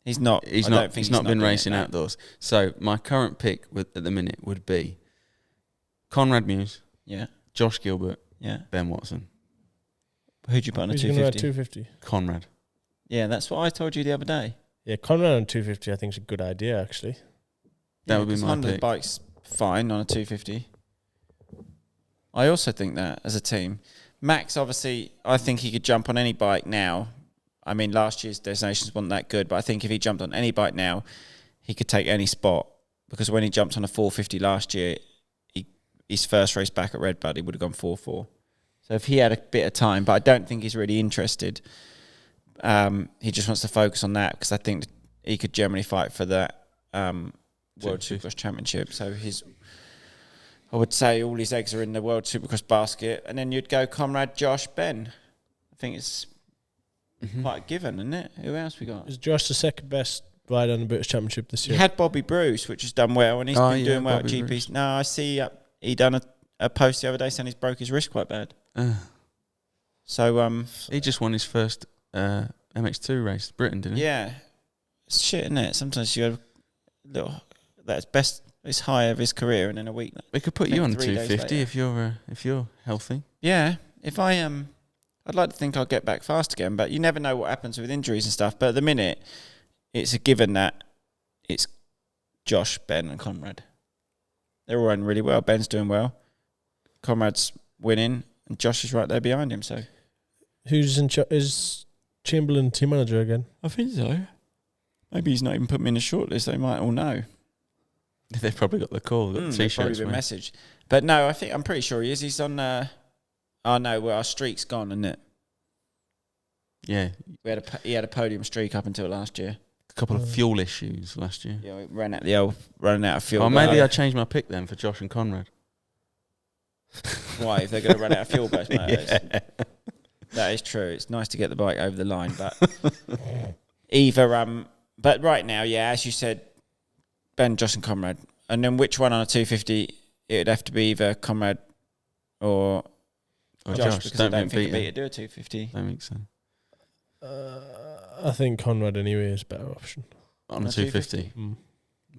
He's not. He's I not. don't think He's not been doing it, racing no. outdoors. So my current pick at the minute would be Conrad Muse, Yeah. Josh Gilbert, Yeah. Ben Watson, Who'd you put on a Who's going to ride 250? 250? Conrad. Yeah, that's what I told you the other day. Yeah, Conrad on 250 I think is a good idea, actually. That would be 'cause my Honda's pick. bike's fine on a 250. I also think that as a team. Max, obviously, I think he could jump on any bike now. I mean, last year's designations weren't that good, but I think if he jumped on any bike now, he could take any spot. Because when he jumped on a 450 last year, his first race back at Redbud, he would have gone 4-4. So if he had a bit of time, but I don't think he's really interested. He just wants to focus on that because I think he could generally fight for that World Supercross Championship. So I would say all his eggs are in the World Supercross basket. And then you'd go Conrad, Josh, Ben. I think it's quite a given, isn't it? Who else we got? Is Josh the second best rider on the British Championship this You year? had Bobby Bruce, which has done well, and he's been doing well at Bobby GPs. Bruce. No, I see he done a post the other day saying he's broke his wrist quite bad. So He just won his first MX2 race, Britain, didn't he? yeah, it's shit, isn't it? Sometimes you have a little that's best. It's high of his career, and then a week. We could put I you on think 3 days 250 later. if you're healthy. Yeah, if I I'd like to think I'll get back fast again, but you never know what happens with injuries and stuff. But at the minute, it's a given that it's Josh, Ben, and Conrad. They're all running really well. Ben's doing well. Conrad's winning, and Josh is right there behind him. So Who's is Chamberlain team manager again? I think so. Maybe he's not even put me in a shortlist. They might all know. They've probably got the call. Got the They've t-shirts. probably been mate. messaged. But no, I'm pretty sure he is. He's on. Oh no, well our streak's gone, isn't it? Yeah, He had a podium streak up until last year. a couple of fuel issues last year. Yeah, we ran running out of fuel. Oh, maybe I changed my pick then for Josh and Conrad. Why? If they're going to run out of fuel, both motos. That is true. It's nice to get the bike over the line, but but right now, yeah, as you said, Ben, Josh, and Conrad, and then which one on a 250? It would have to be either Conrad or Josh, because I don't think Peter do a 250. Don't think so. I think Conrad anyway is a better option. On a 250.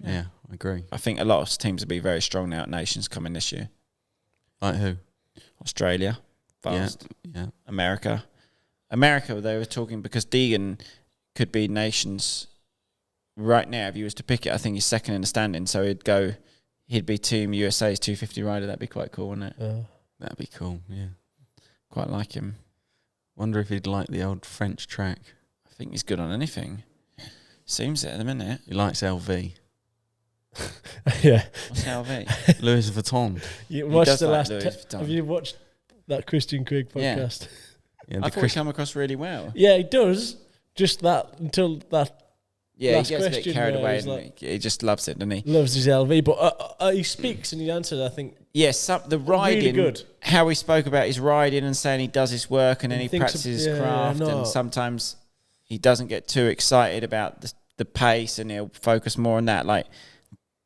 Yeah, I agree. I think a lot of teams will be very strong now at Nations coming this year. Like who? Australia, fast. Yeah. America, they were talking because Deegan could be Nations right now. If he was to pick it, I think he's second in the standing. So he'd be Team USA's 250 rider. That'd be quite cool, wouldn't it? That'd be cool, yeah. Quite like him. Wonder if he'd like the old French track. I think he's good on anything. Seems it at the minute. He likes LV. Yeah. What's LV? Louis Vuitton. You watched does the like last. Louis Vuitton. Have you watched that Christian Craig Yeah. podcast? Yeah, I thought he come across really well. Yeah, he does. Just that until that. Yeah, Last he gets a bit question carried where away he's and like- he just loves it, doesn't he? Loves his LV, but he speaks and he answers. I think Yes, the riding, good. how he spoke about his riding and saying he does his work and then he thinks practices his yeah, craft no. and sometimes he doesn't get too excited about the pace and he'll focus more on that. Like,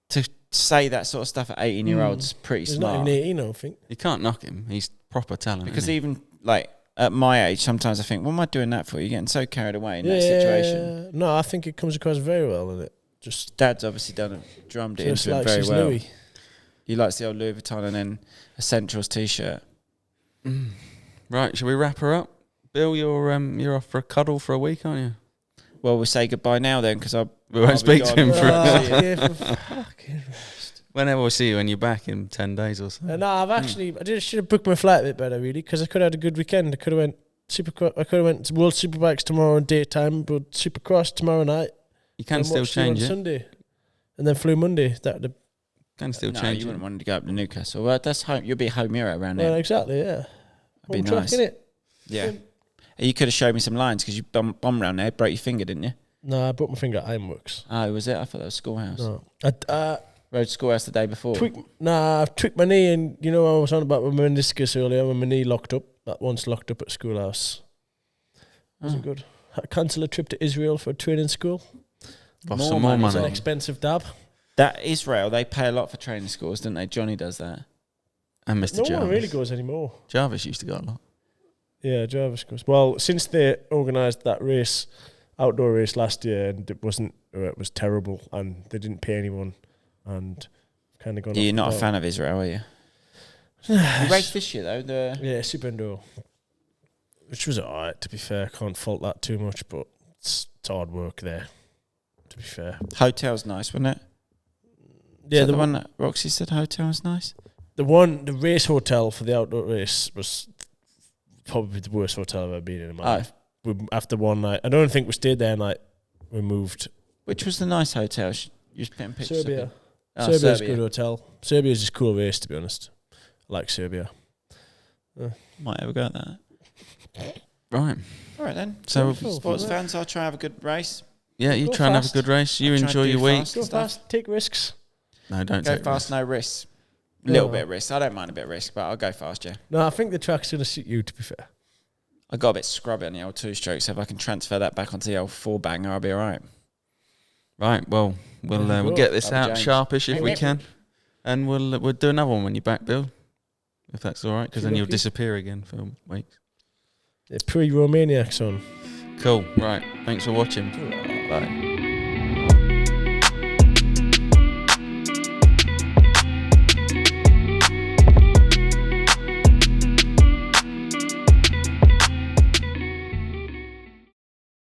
to say that sort of stuff at 18-year-olds is pretty he's smart. not even 18, I don't think. You can't knock him. He's proper talent. Because isn't he? even, like, at my age, sometimes I think, what am I doing that for? You're getting so carried away in that situation. No, I think it comes across very well in it. Just Dad's obviously drummed it just into him likes very his well. Louis. He likes the old Louis Vuitton and then Essentials t-shirt. Right, shall we wrap her up? Bill, you're off for a cuddle for a week, aren't you? Well, we'll say goodbye now then, because We won't speak to him for whenever we see you when you're back in 10 days or so. No, I should have booked my flight a bit better, really, because I could have had a good weekend. I could have went to World Superbikes tomorrow in daytime, but Supercross tomorrow night. You can and still watched them change on it. Sunday, and then flew Monday. Can still No, change you it. wouldn't want to go up to Newcastle. Well, that's home. You'll be a home hero around there. Well, exactly, yeah. That'd be Home track, nice. innit? Yeah. You could have showed me some lines because you bombed around there, broke your finger, didn't you? No, I broke my finger at Ironworks. Oh, was it? I thought that was Schoolhouse. No, Rode Schoolhouse the day before. I tweaked my knee, and I was on about my meniscus earlier when my knee locked up. That once locked up at Schoolhouse. Wasn't good. Had to cancel a trip to Israel for training school. Off some more It was an money. expensive dab. That Israel, they pay a lot for training schools, don't they? Johnny does that. And Mr. No Jarvis. one really goes anymore. Jarvis used to go a lot. Yeah, Jarvis goes. Well, since they organised that race outdoor race last year, and it was terrible, and they didn't pay anyone, and kind of gone. You're not a without. fan of Israel, are you? You raced this year though. Yeah, Super Enduro, which was alright. To be fair, can't fault that too much, but it's hard work there. To be fair, Hotel's nice, wasn't it? Yeah, the one that Roxy said hotel's nice. The race hotel for the outdoor race was probably the worst hotel I've ever been in my life. After one night, I don't think we stayed there. Night we moved. Which was the nice hotel? You just putting pictures Serbia. of it. Serbia's a good hotel. Serbia's just a cool race, to be honest. I like Serbia. Might ever go at that. Right. All right then. So sports fans, I'll try and have a good race. Yeah, you Go try and have a fast. good race. You I'll try enjoy and do your week. fast Go stuff. fast, take risks. No, don't Go take fast, risks. no risks. Little No. bit of risk. I don't mind a bit of risk, but I'll go fast, yeah. No, I think the track's going to suit you, to be fair. I got a bit scrubby on the old 2-stroke, so if I can transfer that back onto the old 4-banger, I'll be all right. Right. Well, we'll get this That'll be out James. sharpish if we can, and we'll do another one when you're back, Bill, if that's all right, because then you'll Okay. disappear again for weeks. The pre-Romaniacs on. Cool. Right. Thanks for watching. Bye.